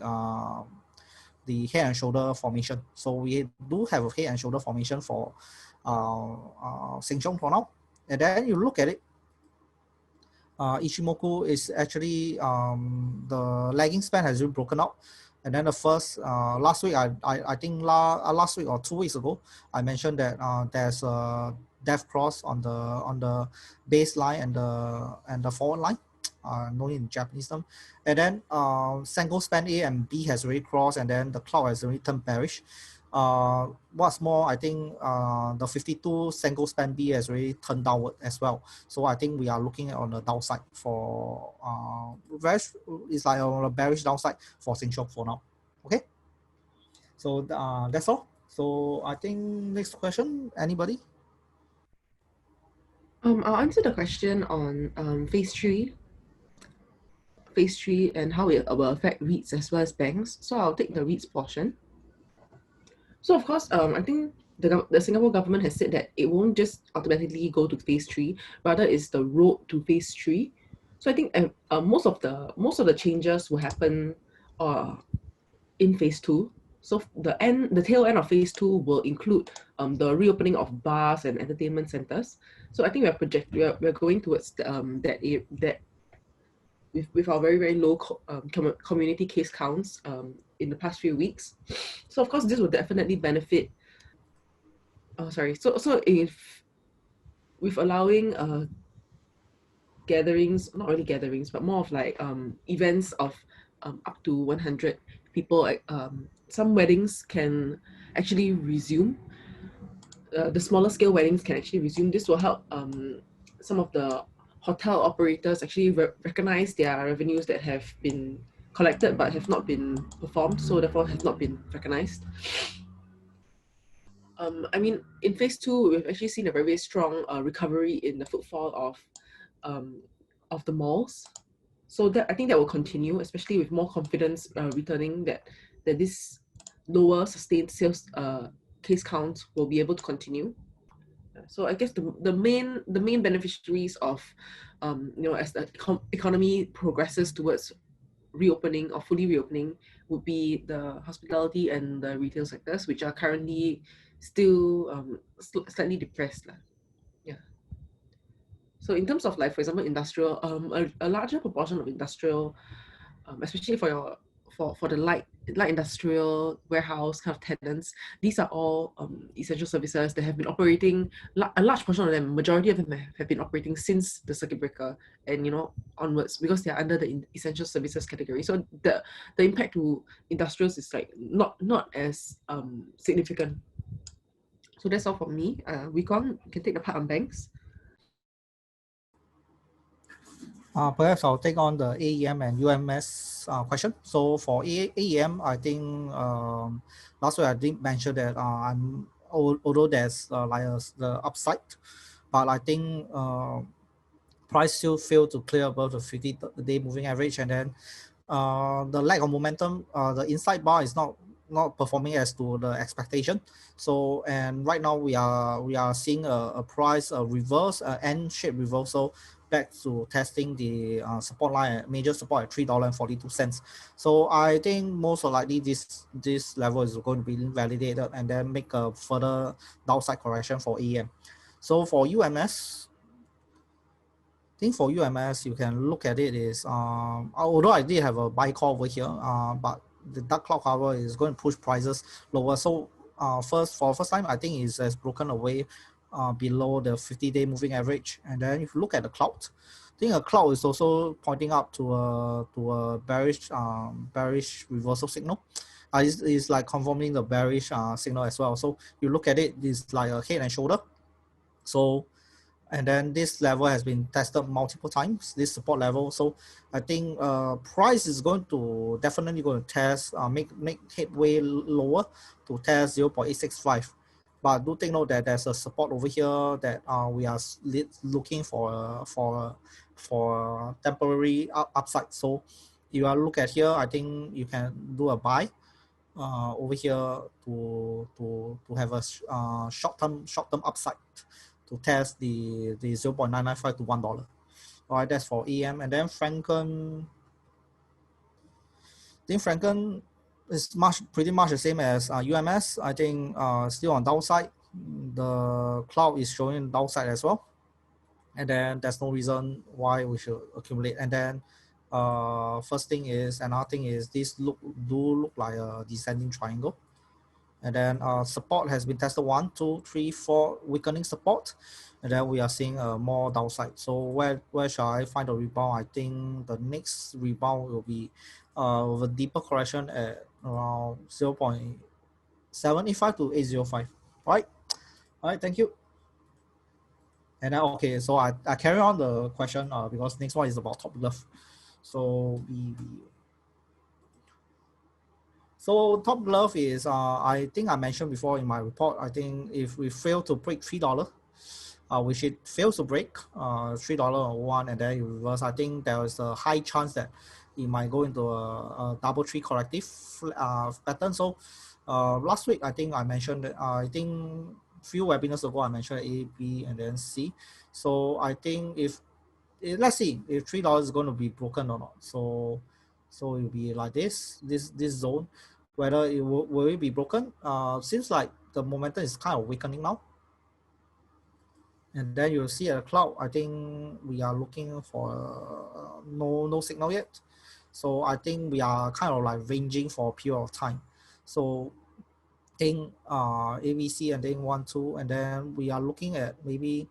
D: head and shoulder formation. So we do have a head and shoulder formation for Sheng Siong for now. And then you look at it, Ichimoku is actually the lagging span has been broken out. And then the first last week, I think last week or 2 weeks ago, I mentioned that there's a death cross on the baseline and the forward line, known in Japanese term. And then Senko span A and B has already crossed, and then the cloud has already turned bearish. What's more, I think the 52 Senko span B has already turned downward as well. So I think we are looking at on the downside for it's like on a bearish downside for Sheng Siong for now. Okay, so that's all. So I think next question, anybody?
F: I'll answer the question on phase three and how it will affect REITs as well as banks. So I'll take the REITs portion. So of course, I think the Singapore government has said that it won't just automatically go to phase three, rather it's the road to phase three. So I think most of the changes will happen in phase two. So the tail end of phase two will include the reopening of bars and entertainment centers. So I think we're going towards that with our very, very low community case counts in the past few weeks. So of course this will definitely benefit. So if with allowing gatherings, not really gatherings, but more of like events of up to 100 people, some weddings can actually resume. The smaller scale weddings can actually resume. This will help some of the hotel operators actually recognize their revenues that have been collected but have not been performed, so therefore have not been recognized. I mean, in phase two, we've actually seen a very, very strong recovery in the footfall of the malls. So that I think that will continue, especially with more confidence returning that this lower sustained sales case count will be able to continue. So I guess the main beneficiaries of as the economy progresses towards reopening or fully reopening would be the hospitality and the retail sectors, which are currently still slightly depressed. Yeah. So in terms of, like, for example, industrial, a larger proportion of industrial, especially for the light industrial warehouse kind of tenants, these are all essential services that have been operating. A large portion of them, majority of them have been operating since the circuit breaker and onwards, because they are under the essential services category. So the impact to industrials is like not as significant. So that's all from me. We can take the part on banks.
D: Perhaps I'll take on the AEM and UMS question. So for AEM, I think last week I did mention that although there's the upside, but I think price still failed to clear above the 50-day moving average, and then the lack of momentum, the inside bar is not performing as to the expectation. So, and right now we are seeing a price reverse, N-shaped reversal back to testing the support line, major support at $3.42. So I think most likely this level is going to be validated and then make a further downside correction for AEM. So for UMS, I think for UMS, you can look at it is, although I did have a buy call over here, but the dark cloud cover is going to push prices lower. So for first time, I think it has broken away below the 50-day moving average. And then if you look at the cloud, I think a cloud is also pointing up to a bearish reversal signal. It's like confirming the bearish signal as well. So you look at it, it's like a head and shoulder. So, and then this level has been tested multiple times, this support level. So I think price is definitely going to test, make headway lower to test 0.865. But do take note that there's a support over here that we are looking for temporary upside. So you are look at here, I think you can do a buy over here to have a short-term upside to test the 0.995 to $1. All right, that's for EM. And then Franken, I think Franken is pretty much the same as UMS. I think still on downside. The cloud is showing downside as well. And then there's no reason why we should accumulate. And then first thing is, another thing is, this do look like a descending triangle. And then support has been tested 1, 2, 3, 4 weakening support, and then we are seeing more downside. So where shall I find the rebound? I think the next rebound will be with a deeper correction at around 0.785 to 805. All right, thank you. And then okay, so I carry on the question because next one is about top left. So So top glove is, I think I mentioned before in my report, I think if we fail to break $3, which it fails to break $3 or one, and then you reverse, I think there is a high chance that it might go into a double tree corrective pattern. So last week I think I mentioned that I think few webinars ago I mentioned A, B, and then C. So I think if let's see if $3 is going to be broken or not. So it will be like this zone. Whether it will it be broken? Seems like the momentum is kind of weakening now. And then you'll see a cloud. I think we are looking for no signal yet. So I think we are kind of like ranging for a period of time. So I think ABC and then 1, 2, and then we are looking at maybe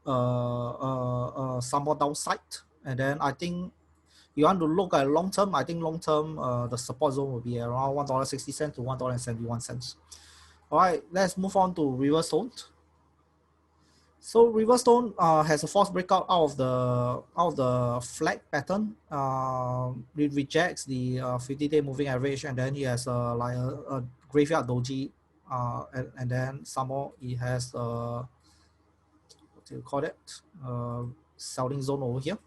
D: some more downside. And then I think you want to look at long term. I think long term the support zone will be around $1.60 to $1.71. All right, let's move on to reverse zone. So reverse zone has a false breakout out of the flag pattern. It rejects the 50-day moving average, and then it has like a graveyard doji, and then some more it has what do you call it? Selling zone over here.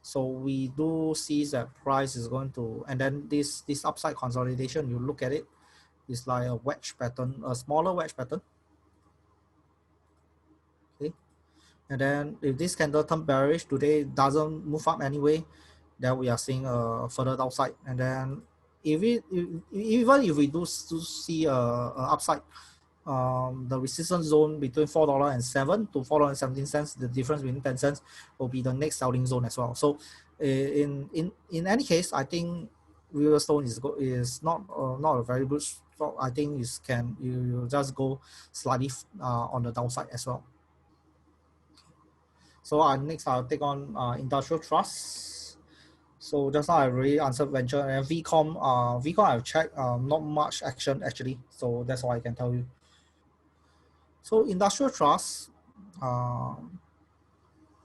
D: So we do see that price is going to, and then this upside consolidation, you look at it, it's like a wedge pattern, a smaller wedge pattern. Okay. And then if this candle turn bearish today doesn't move up anyway, then we are seeing a further downside. And then even if we do see a upside, the resistance zone between $4.07 to $4.17, the difference between 10 cents will be the next selling zone as well. So in any case, I think reverse zone is not a very good stock. I think you just go slightly on the downside as well. So next I'll take on industrial trust. So just now I already answered venture, and VCom I've checked, not much action actually. So that's all I can tell you. So industrial trust,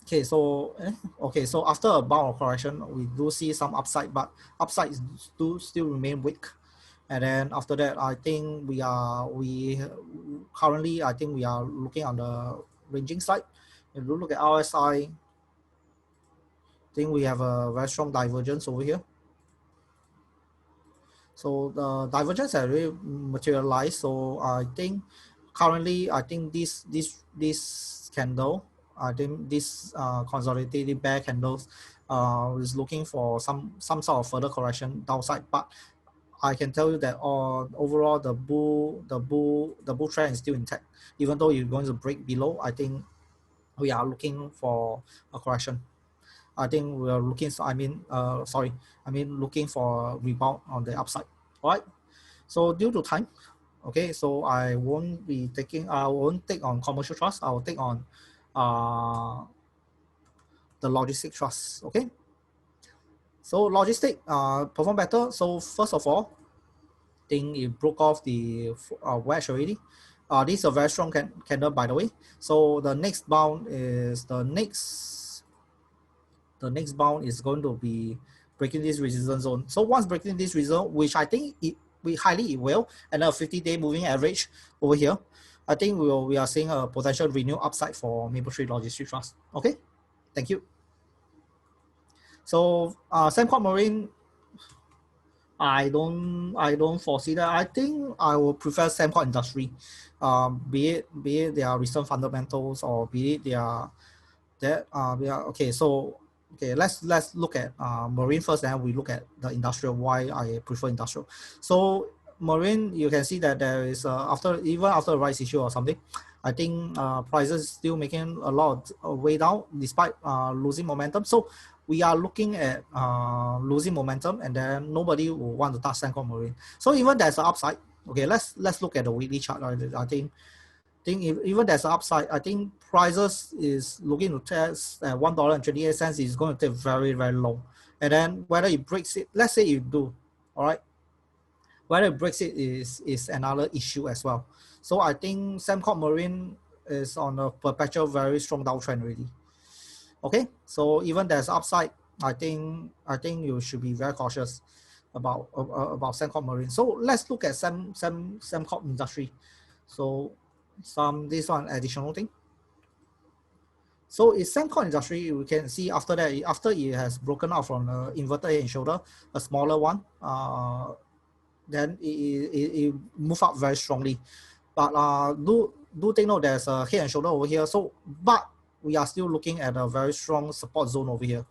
D: okay. So after a bout of correction, we do see some upside, but upside do still remain weak. And then after that, I think currently I think we are looking on the ranging side. If you look at RSI, I think we have a very strong divergence over here. So the divergence has really materialized. So I think currently, I think this candle, I think this consolidated bear candles is looking for some sort of further correction downside. But I can tell you that overall the bull trend is still intact. Even though you're going to break below, I think we are looking for a correction. I think we are looking. Looking for a rebound on the upside. All right. So due to time, okay. So I won't take on commercial trust. I will take on the logistic trust. Okay. So logistic perform better. So first of all, I think it broke off the wedge already. This is a very strong candle, by the way. So the next bound is going to be breaking this resistance zone. So once breaking this resistance, which I think it will, and a 50-day moving average over here, I think we are seeing a potential renewed upside for Mapletree Logistics Trust. Okay, thank you. So Sembcorp Marine, I don't foresee that. I think I will prefer Sembcorp Industry, be it their recent fundamentals or be it okay. So okay, let's look at marine first, and we look at the industrial. Why I prefer industrial? So marine, you can see that there is after a rights issue or something, I think prices still making a lot of way down despite losing momentum. So we are looking at losing momentum, and then nobody will want to touch Sembcorp Marine. So even there's an upside. Okay, let's look at the weekly chart. I think even there's an upside, I think prices is looking to test at $1.28 is going to take very, very low. And then whether it breaks it, let's say you do, all right, whether it breaks it is another issue as well. So I think Sembcorp Marine is on a perpetual very strong downtrend already. Okay, so even there's upside, I think you should be very cautious about Sembcorp Marine. So let's look at Sembcorp Industry. So this one additional thing. So in Semcon industry, we can see after that, after it has broken out from the inverted head and shoulder, a smaller one, then it moved up very strongly. But do take note there's a head and shoulder over here. So, but we are still looking at a very strong support zone over here.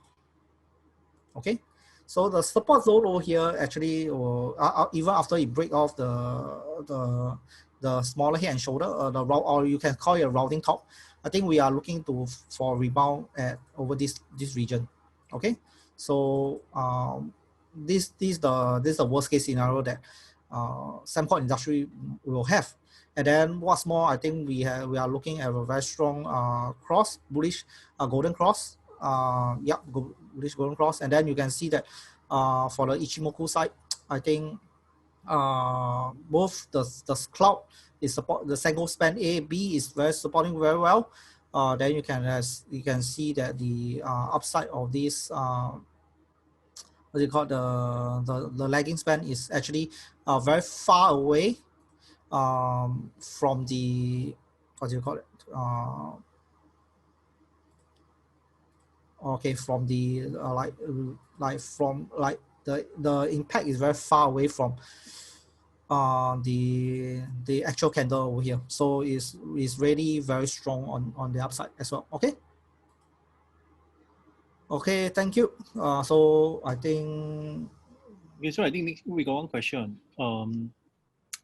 D: Okay, so the support zone over here actually, even after it break off the smaller head and shoulder, or you can call it a routing top. I think we are looking for rebound at over this region. Okay, so this is the worst case scenario that Semcon industry will have. And then what's more, I think we are looking at a very strong cross, bullish golden cross. Bullish golden cross. And then you can see that for the Ichimoku side, I think both the cloud is support, the Senko span A, B is supporting very well. Then you can see that the upside of this what do you call the lagging span is actually very far away from the, what do you call it? Okay, from the the impact is very far away from the actual candle over here. So it's really very strong on the upside as well. Okay. Okay, thank you. So I think.
E: Okay, so I think we got one question.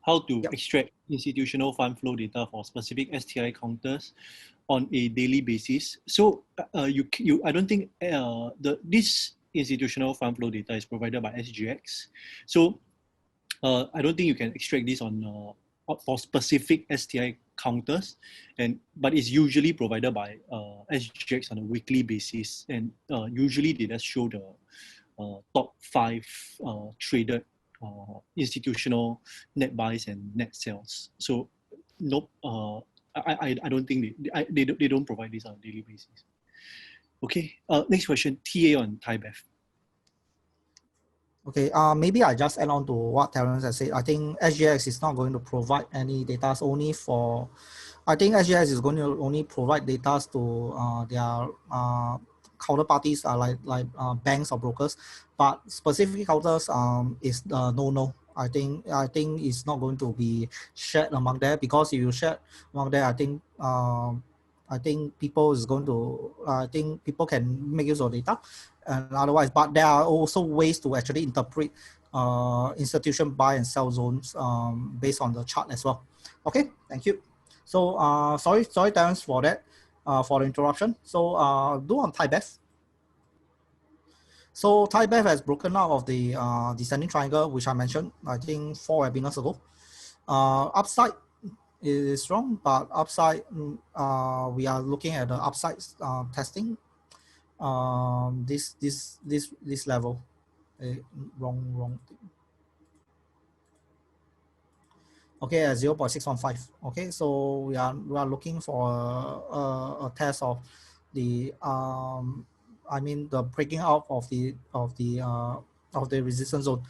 E: How to extract institutional fund flow data for specific STI counters on a daily basis. So I don't think this institutional fund flow data is provided by SGX. So I don't think you can extract this on for specific STI counters, but it's usually provided by SGX on a weekly basis, and usually they just show the top 5 traded institutional net buys and net sells. So nope, I don't think they don't provide this on a daily basis. Okay, next question, TA on ThaiBev.
D: Okay, maybe I just add on to what Terence has said. I think SGX is not going to provide any data only for, I think SGX is going to only provide data to their counterparties like banks or brokers, but specific counters is no. I think it's not going to be shared among there, because if you share among there, I think people is going to, I think people can make use of data and otherwise, but there are also ways to actually interpret institution buy and sell zones based on the chart as well. Okay, thank you. So sorry Terence for that, for the interruption. So do on ThaiBev. So ThaiBev has broken out of the descending triangle, which I mentioned, I think 4 webinars ago. Upside is strong, but upside, we are looking at the upside testing. This level, wrong thing. Okay, at 0.615. Okay, so we are looking for a test of the I mean the breaking out of the resistance zone.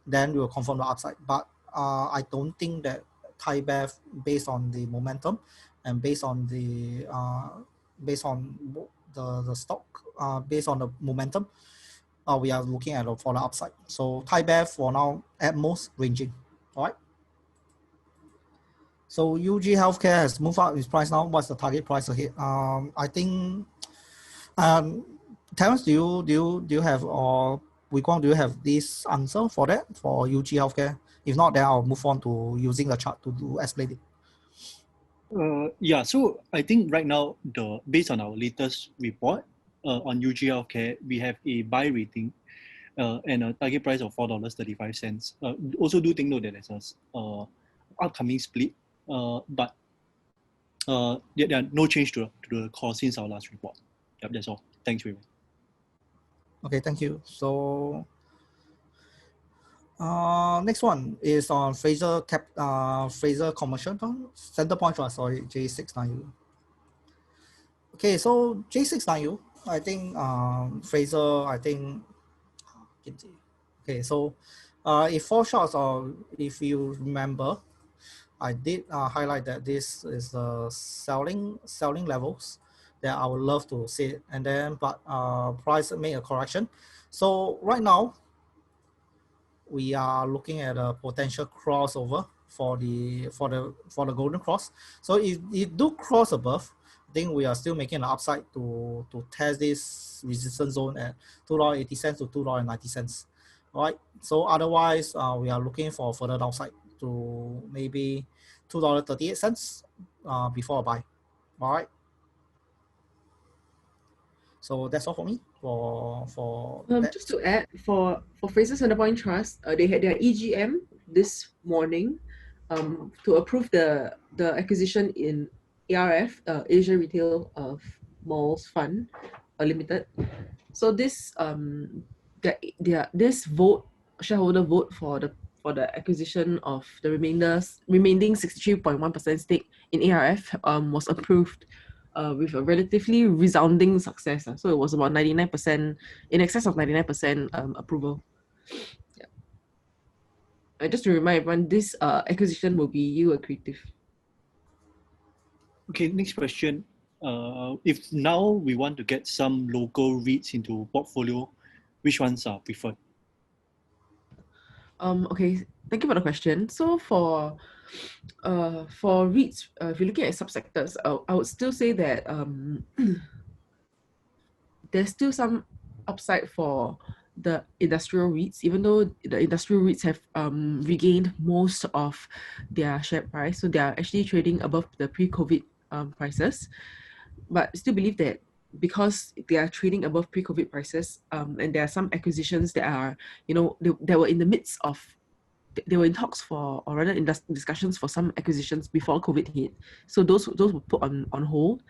D: Then we will confirm the upside. But I don't think that ThaiBev, based on the momentum and based on the stock, based on the momentum, we are looking at for the upside. So ThaiBev for now at most ranging. All right. So UG Healthcare has moved up its price now. What's the target price ahead? I think, Terence, do you have, or Wee Kuang, do you have this answer for that for UG Healthcare? If not, then I'll move on to using the chart to explain it.
E: Yeah, so I think right now, based on our latest report on UG Healthcare, we have a buy rating and a target price of $4.35. Also do take note that there's a upcoming split, but there are no change to the call since our last report. Yep, that's all. Thanks, Raymond.
D: Okay, thank you. So next one is on Fraser Commercial Center Point Trust, sorry, J690. Okay, so J690, I think Fraser, I think, okay, so if 4 shots, or if you remember, I did highlight that this is selling levels that I would love to see it. And then, but price made a correction. So right now, we are looking at a potential crossover for the golden cross. So if it do cross above, I think we are still making an upside to test this resistance zone at $2.80 to $2.90. All right. So otherwise, we are looking for further downside to maybe $2.38 before a buy. All right. So that's all for me for that.
F: Just to add, for Fraser Centrepoint Trust, they had their EGM this morning to approve the acquisition in ARF, Asia Retail Malls Fund Limited. So this this shareholder vote for the acquisition of the remaining 63.1% stake in ARF was approved with a relatively resounding success. So it was about 99%, in excess of 99% approval. Yeah. And just to remind everyone, this acquisition will be yield accretive.
E: Okay, next question. If now we want to get some local REITs into portfolio, which ones are preferred?
F: Okay, thank you for the question. So for REITs, if you're looking at subsectors, I would still say that there's still some upside for the industrial REITs, even though the industrial REITs have regained most of their share price. So they are actually trading above the pre-COVID prices. But I still believe that because they are trading above pre-COVID prices, and there are some acquisitions that are, they were in the midst of, they were in talks for, or rather in discussions for some acquisitions before COVID hit. So those were put on hold.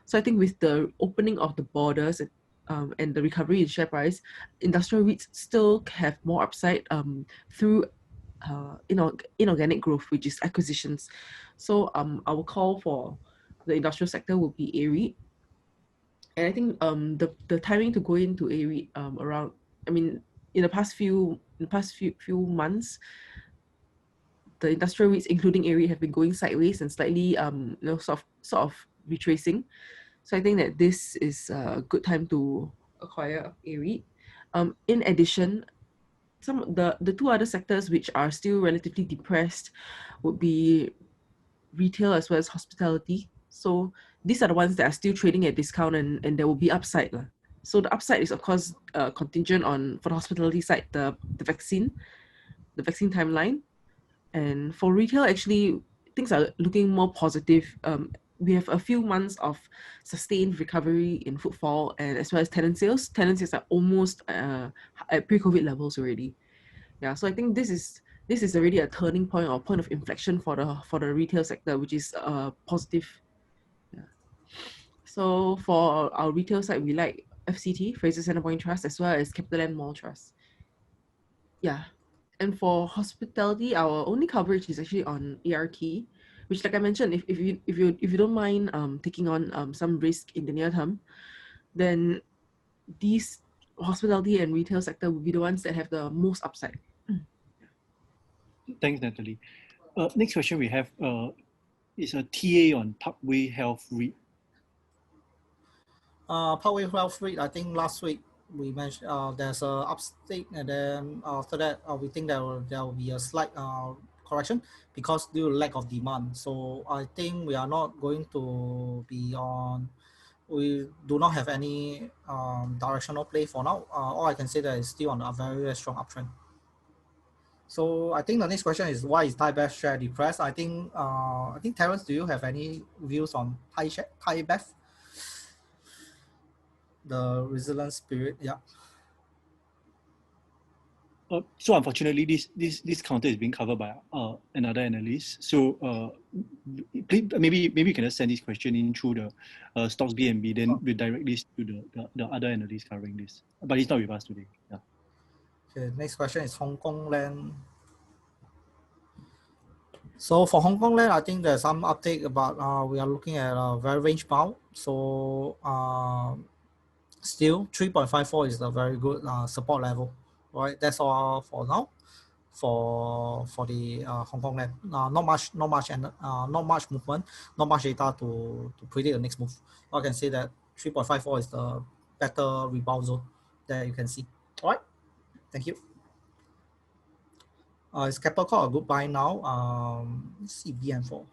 F: So I think with the opening of the borders and the recovery in share price, industrial REITs still have more upside through inorganic growth, which is acquisitions. So our call for the industrial sector will be A-REIT. And I think the timing to go into A-REIT around, I mean, in the past few months, the industrial REITs, including A-REIT, have been going sideways and slightly sort of retracing. So I think that this is a good time to acquire A-REIT. In addition, some the two other sectors which are still relatively depressed would be retail as well as hospitality. So these are the ones that are still trading at discount, and there will be upside. So the upside is of course contingent on, for the hospitality side, the vaccine timeline. And for retail, actually things are looking more positive. We have a few months of sustained recovery in footfall, and as well as tenant sales. Tenant sales are almost at pre-COVID levels already. Yeah, so I think this is already a turning point or point of inflection for the retail sector, which is positive. Yeah. So for our retail side, we like FCT, Fraser Centrepoint Trust, as well as CapitaLand Mall Trust. Yeah. And for hospitality, our only coverage is actually on ARK, which, like I mentioned, if you don't mind taking on some risk in the near term, then these hospitality and retail sector will be the ones that have the most upside.
E: Thanks, Natalie. Next question we have is a TA on Parkway Health REIT.
D: Parkway Health REIT, I think last week we mentioned there's a upstake, and then after that we think there will be a slight correction because due to lack of demand. So I think we are not going to be on. We do not have any directional play for now. All I can say that is still on a very, very strong uptrend. So I think the next question is, why is Thai Bev share depressed? I think Terence, do you have any views on Thai Bev? The resilience spirit, yeah.
E: So unfortunately, this counter is being covered by another analyst. So maybe you can just send this question in through the Stocks BNB, then we direct this to the other analyst covering this. But he's not with us today. Yeah.
D: Okay, next question is Hong Kong Land. So for Hong Kong Land, I think there's some update about we are looking at a very range bound. So still 3.54 is a very good support level. Right, that's all for now. For the Hong Kong Land, not much movement, not much data to predict the next move. I can say that 3.54 is the better rebound zone that you can see. All right, thank you. Is Capital Call a good buy now? Let's see BN4.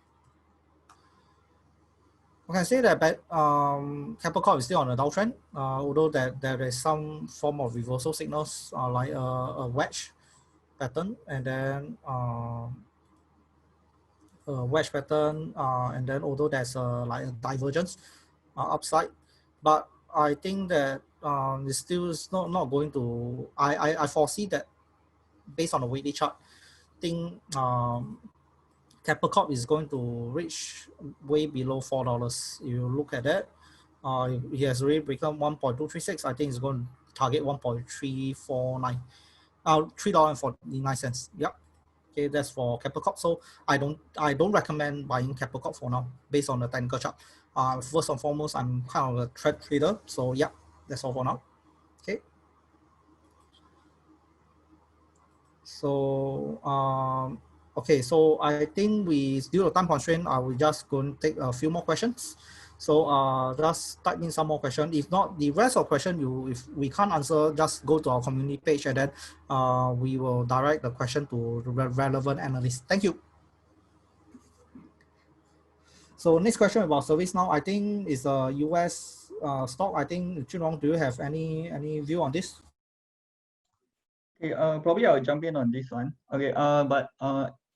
D: I can say that Capital Corp is still on a downtrend, although there is some form of reversal signals, like a wedge pattern, and then a wedge pattern, and then although there's like a divergence upside, but I think that it's still not going to. I foresee that based on the weekly chart, think Capital Corp is going to reach way below $4. You look at that, it has already become 1.236. I think it's going to target 1.349, $3.49. Yep. Okay, that's for Capital Corp. So I don't recommend buying Capital Corp for now based on the technical chart. First and foremost, I'm kind of a trend trader. So yeah, that's all for now. Okay. So okay, so I think due to time constraint, I will just go and take a few more questions. So just type in some more questions. If not, the rest of question, if we can't answer, just go to our community page and then we will direct the question to the relevant analysts. Thank you. So next question about ServiceNow, I think is a US stock. I think Junrong, do you have any view on this?
C: Okay, probably I'll jump in on this one. Okay, but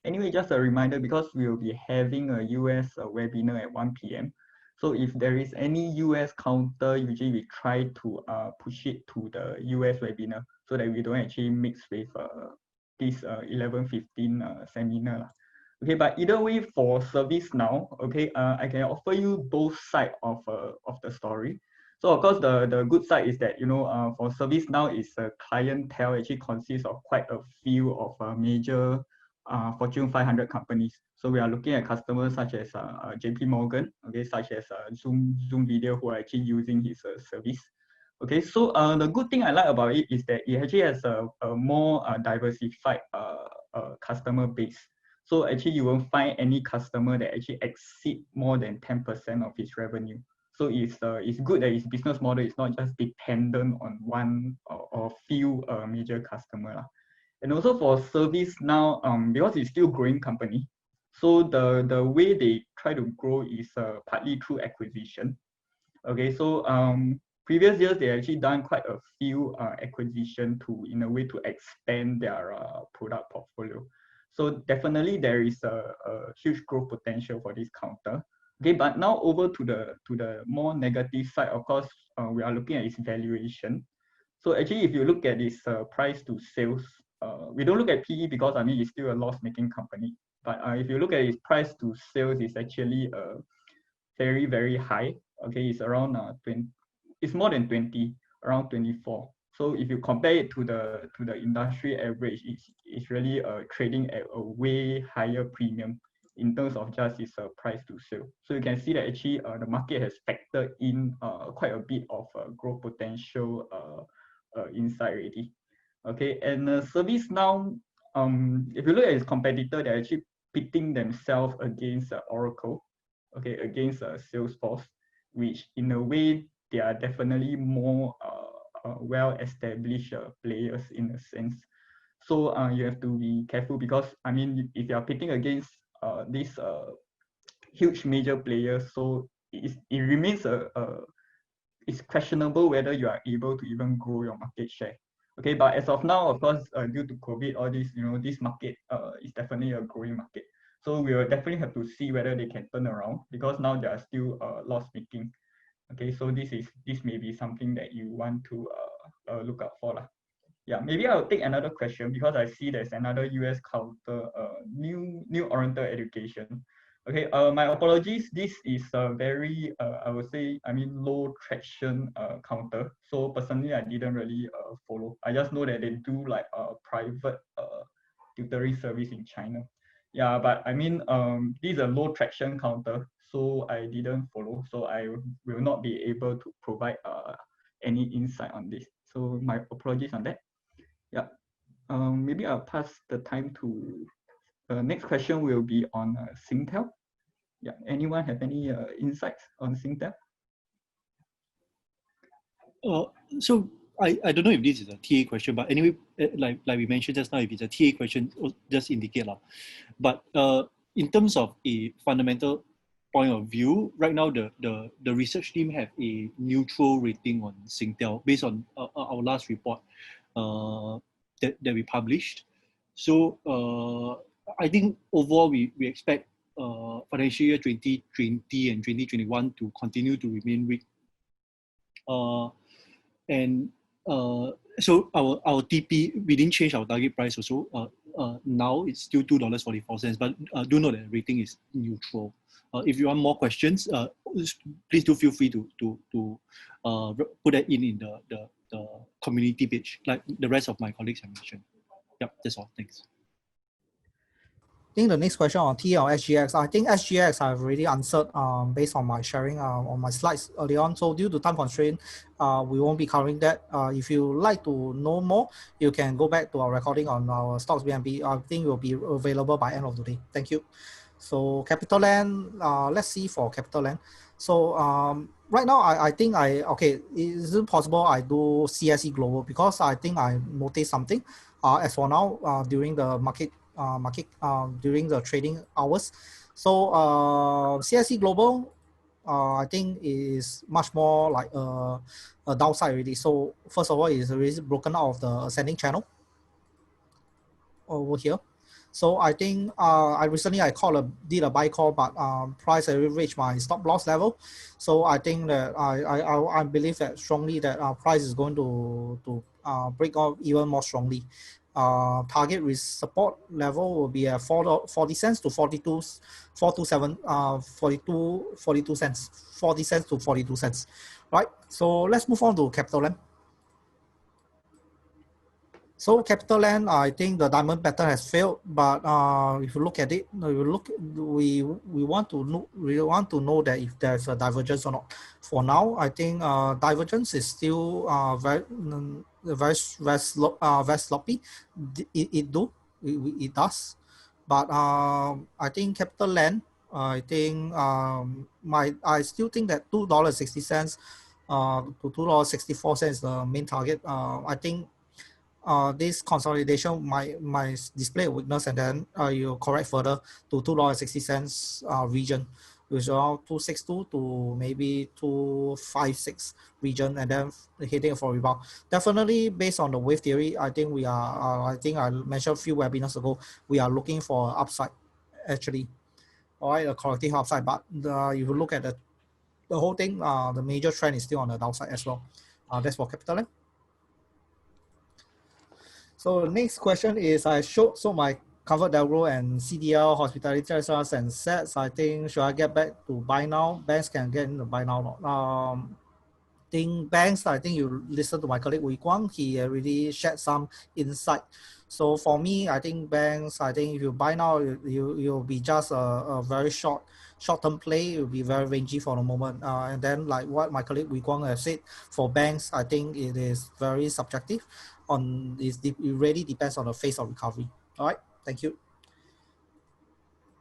C: anyway, just a reminder, because we will be having a US webinar at 1 p.m. So if there is any US counter, usually we try to push it to the US webinar so that we don't actually mix with this 11:15 seminar. Okay, but either way, for ServiceNow, okay, I can offer you both sides of the story. So of course, the good side is that, for ServiceNow, is a clientele actually consists of quite a few of major Fortune 500 companies. So we are looking at customers such as JP Morgan, okay, such as Zoom Video, who are actually using his service. Okay, so the good thing I like about it is that it actually has a more diversified customer base. So actually, you won't find any customer that actually exceed more than 10% of his revenue. So it's good that his business model is not just dependent on one or few major customer. And also for ServiceNow, because it's still growing company, so the way they try to grow is partly through acquisition. Okay, so previous years they actually done quite a few acquisition in a way to expand their product portfolio. So definitely there is a huge growth potential for this counter. Okay, but now over to the more negative side, of course, we are looking at its valuation. So actually, if you look at its price to sales, we don't look at PE because I mean it's still a loss-making company. But if you look at its price to sales, it's actually very, very high. Okay, it's around 20. It's more than 20, around 24. So if you compare it to the industry average, it's really trading at a way higher premium in terms of just its price to sale. So you can see that actually the market has factored in quite a bit of growth potential inside already. Okay, and ServiceNow, if you look at its competitor, they're actually pitting themselves against Oracle, okay, against Salesforce, which in a way they are definitely more well-established players in a sense. So you have to be careful because I mean, if you are pitting against these huge major players, so it remains it's questionable whether you are able to even grow your market share. Okay, but as of now, of course, due to COVID, all this, this market is definitely a growing market. So we will definitely have to see whether they can turn around because now they are still loss-making. Okay, so this may be something that you want to look out for. Yeah, maybe I'll take another question because I see there's another US counter, new oriental education. Okay, my apologies. This is a very, I would say, low traction counter. So personally, I didn't really follow. I just know that they do like a private tutoring service in China. Yeah, but I mean, this is a low traction counter, so I didn't follow. So I will not be able to provide any insight on this. So my apologies on that. Yeah, maybe I'll pass the time to next question will be on Singtel. Yeah, anyone have any insights on Singtel?
E: So I don't know if this is a TA question, but anyway, like we mentioned just now, if it's a TA question, just indicate lah. But in terms of a fundamental point of view, right now the research team have a neutral rating on Singtel based on our last report that we published. So I think overall we expect financial year 2020 and 2021 to continue to remain weak. And so our TP, we didn't change our target price also. Now it's still $2.44, but do note that the rating is neutral. If you want more questions, please do feel free to put that in the community page, like the rest of my colleagues have mentioned. Yep, that's all. Thanks.
D: I think the next question on T or SGX. I think SGX I've already answered based on my sharing on my slides early on. So due to time constraint, we won't be covering that. If you like to know more, you can go back to our recording on our stocks BNB. I think it will be available by end of the day. Thank you. So CapitaLand, let's see for CapitaLand. So right now, I think is it possible I do CSE Global, because I think I noticed something as for now during the market during the trading hours. So CSE Global, I think is much more like a downside already. So first of all, it's already broken out of the ascending channel over here. So I think I recently did a buy call, but price already reached my stop loss level. So I think that I believe that strongly that price is going to break out even more strongly. Target with support level will be at 40 cents to 42 cents, 40 cents to 42 cents. Right. So let's move on to CapitaLand. So CapitaLand, I think the diamond pattern has failed, but if you look at it, we want to know that if there's a divergence or not. For now, I think divergence is still very sloppy. It does, but I think CapitaLand, I think I still think that $2.60 to $2.64 is the main target. I think this consolidation might display a weakness, and then you correct further to $2.60 region, which is around 262 to maybe 256 region, and then hitting for rebound. Definitely based on the wave theory, I think we are. I think I mentioned a few webinars ago, we are looking for upside, actually, all right, a corrective upside. But if you look at the whole thing, the major trend is still on the downside as well. That's for CapitaLand. So the next question is, I showed my Comfort Delgro and CDL, Hospitality Trust and Sept. I think, should I get back to buy now? Banks can get into buy now. Think banks, I think you listen to my colleague Wei Guang, he already shared some insight. So for me, I think banks, I think if you buy now, you'll be just a very short-term play. It will be very rangy for the moment. And then like what my colleague Wei Guang has said, for banks, I think it is very subjective. It really depends on the phase of recovery. All right, thank you.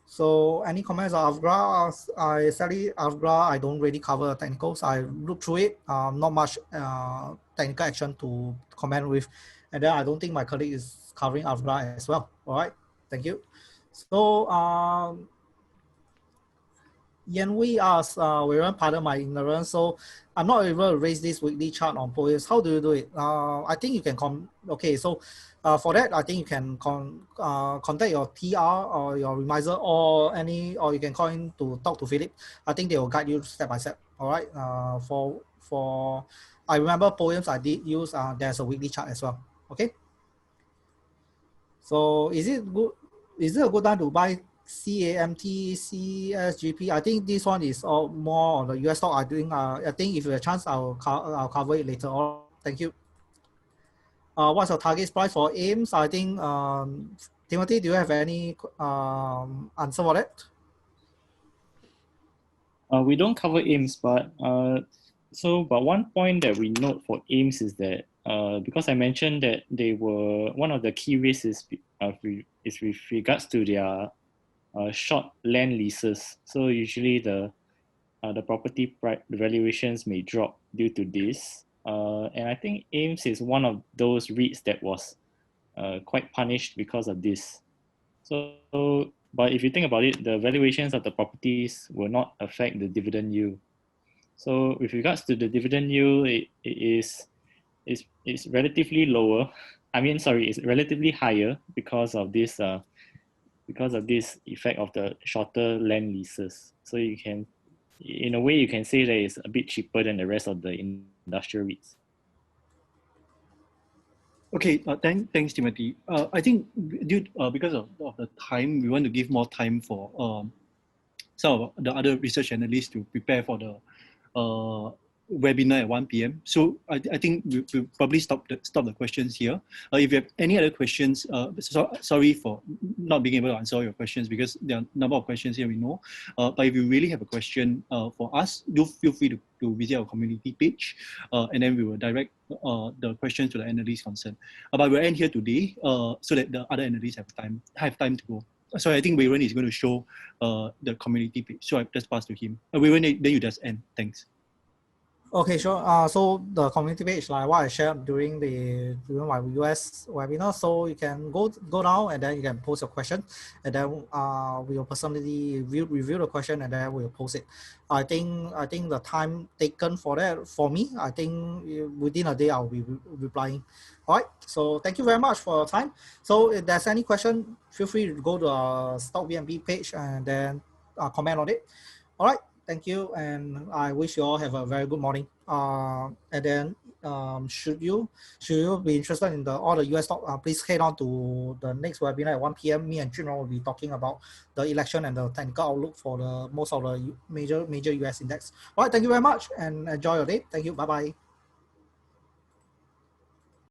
D: So any comments on Avgra? Sadly, Avgra, I don't really cover technicals. I look through it, not much technical action to comment with. And then I don't think my colleague is covering Avgra as well. All right, thank you. So Yan Wei asks, pardon my ignorance. So I'm not able to raise this weekly chart on POEMs. How do you do it? I think you can for that, I think you can contact your TR or your remiser or you can call in to talk to Philip. I think they will guide you step by step. All right. For I remember POEMs I did use. There's a weekly chart as well. Okay. So is it a good time to buy CAMT, CSGP? I think this one is all more on the US stock. I think if you have a chance, I'll cover it later on. Thank you. What's your target price for AIMS? I think, Timothy, do you have any answer for that?
B: We don't cover AIMS, but one point that we note for AIMS is that because I mentioned that they were one of the key risks is with regards to their short land leases. So usually the property price valuations may drop due to this. And I think AIMS is one of those REITs that was quite punished because of this. So, but if you think about it, the valuations of the properties will not affect the dividend yield. So with regards to the dividend yield, it's relatively lower. I mean, sorry, it's relatively higher because of this effect of the shorter land leases. So you can, in a way, you can say that it's a bit cheaper than the rest of the industrial REITs.
E: Okay, thanks, Timothy. I think because of the time, we want to give more time for some of the other research analysts to prepare for the webinar at 1 p.m. So I think we'll probably stop the questions here. If you have any other questions, sorry for not being able to answer all your questions because there are a number of questions here we know. But if you really have a question for us, do feel free to visit our community page, and then we will direct the questions to the analysts concerned. But we'll end here today so that the other analysts have time to go. So I think Wei-Ren is going to show the community page. So I've just passed to him. Wei-Ren, then you just end. Thanks.
D: Okay, sure. So the community page, like what I shared during my US webinar, so you can go down and then you can post your question, and then we will personally review the question and then we'll post it. I think the time taken for that, for me, I think within a day I'll be replying. All right. So thank you very much for your time. So if there's any question, feel free to go to our Stock BNB page and then comment on it. All right. Thank you, and I wish you all have a very good morning. And then, should you be interested in all the US stock, please head on to the next webinar at 1 p.m. Me and Junro will be talking about the election and the technical outlook for most of the major US index. All right, thank you very much, and enjoy your day. Thank you. Bye bye.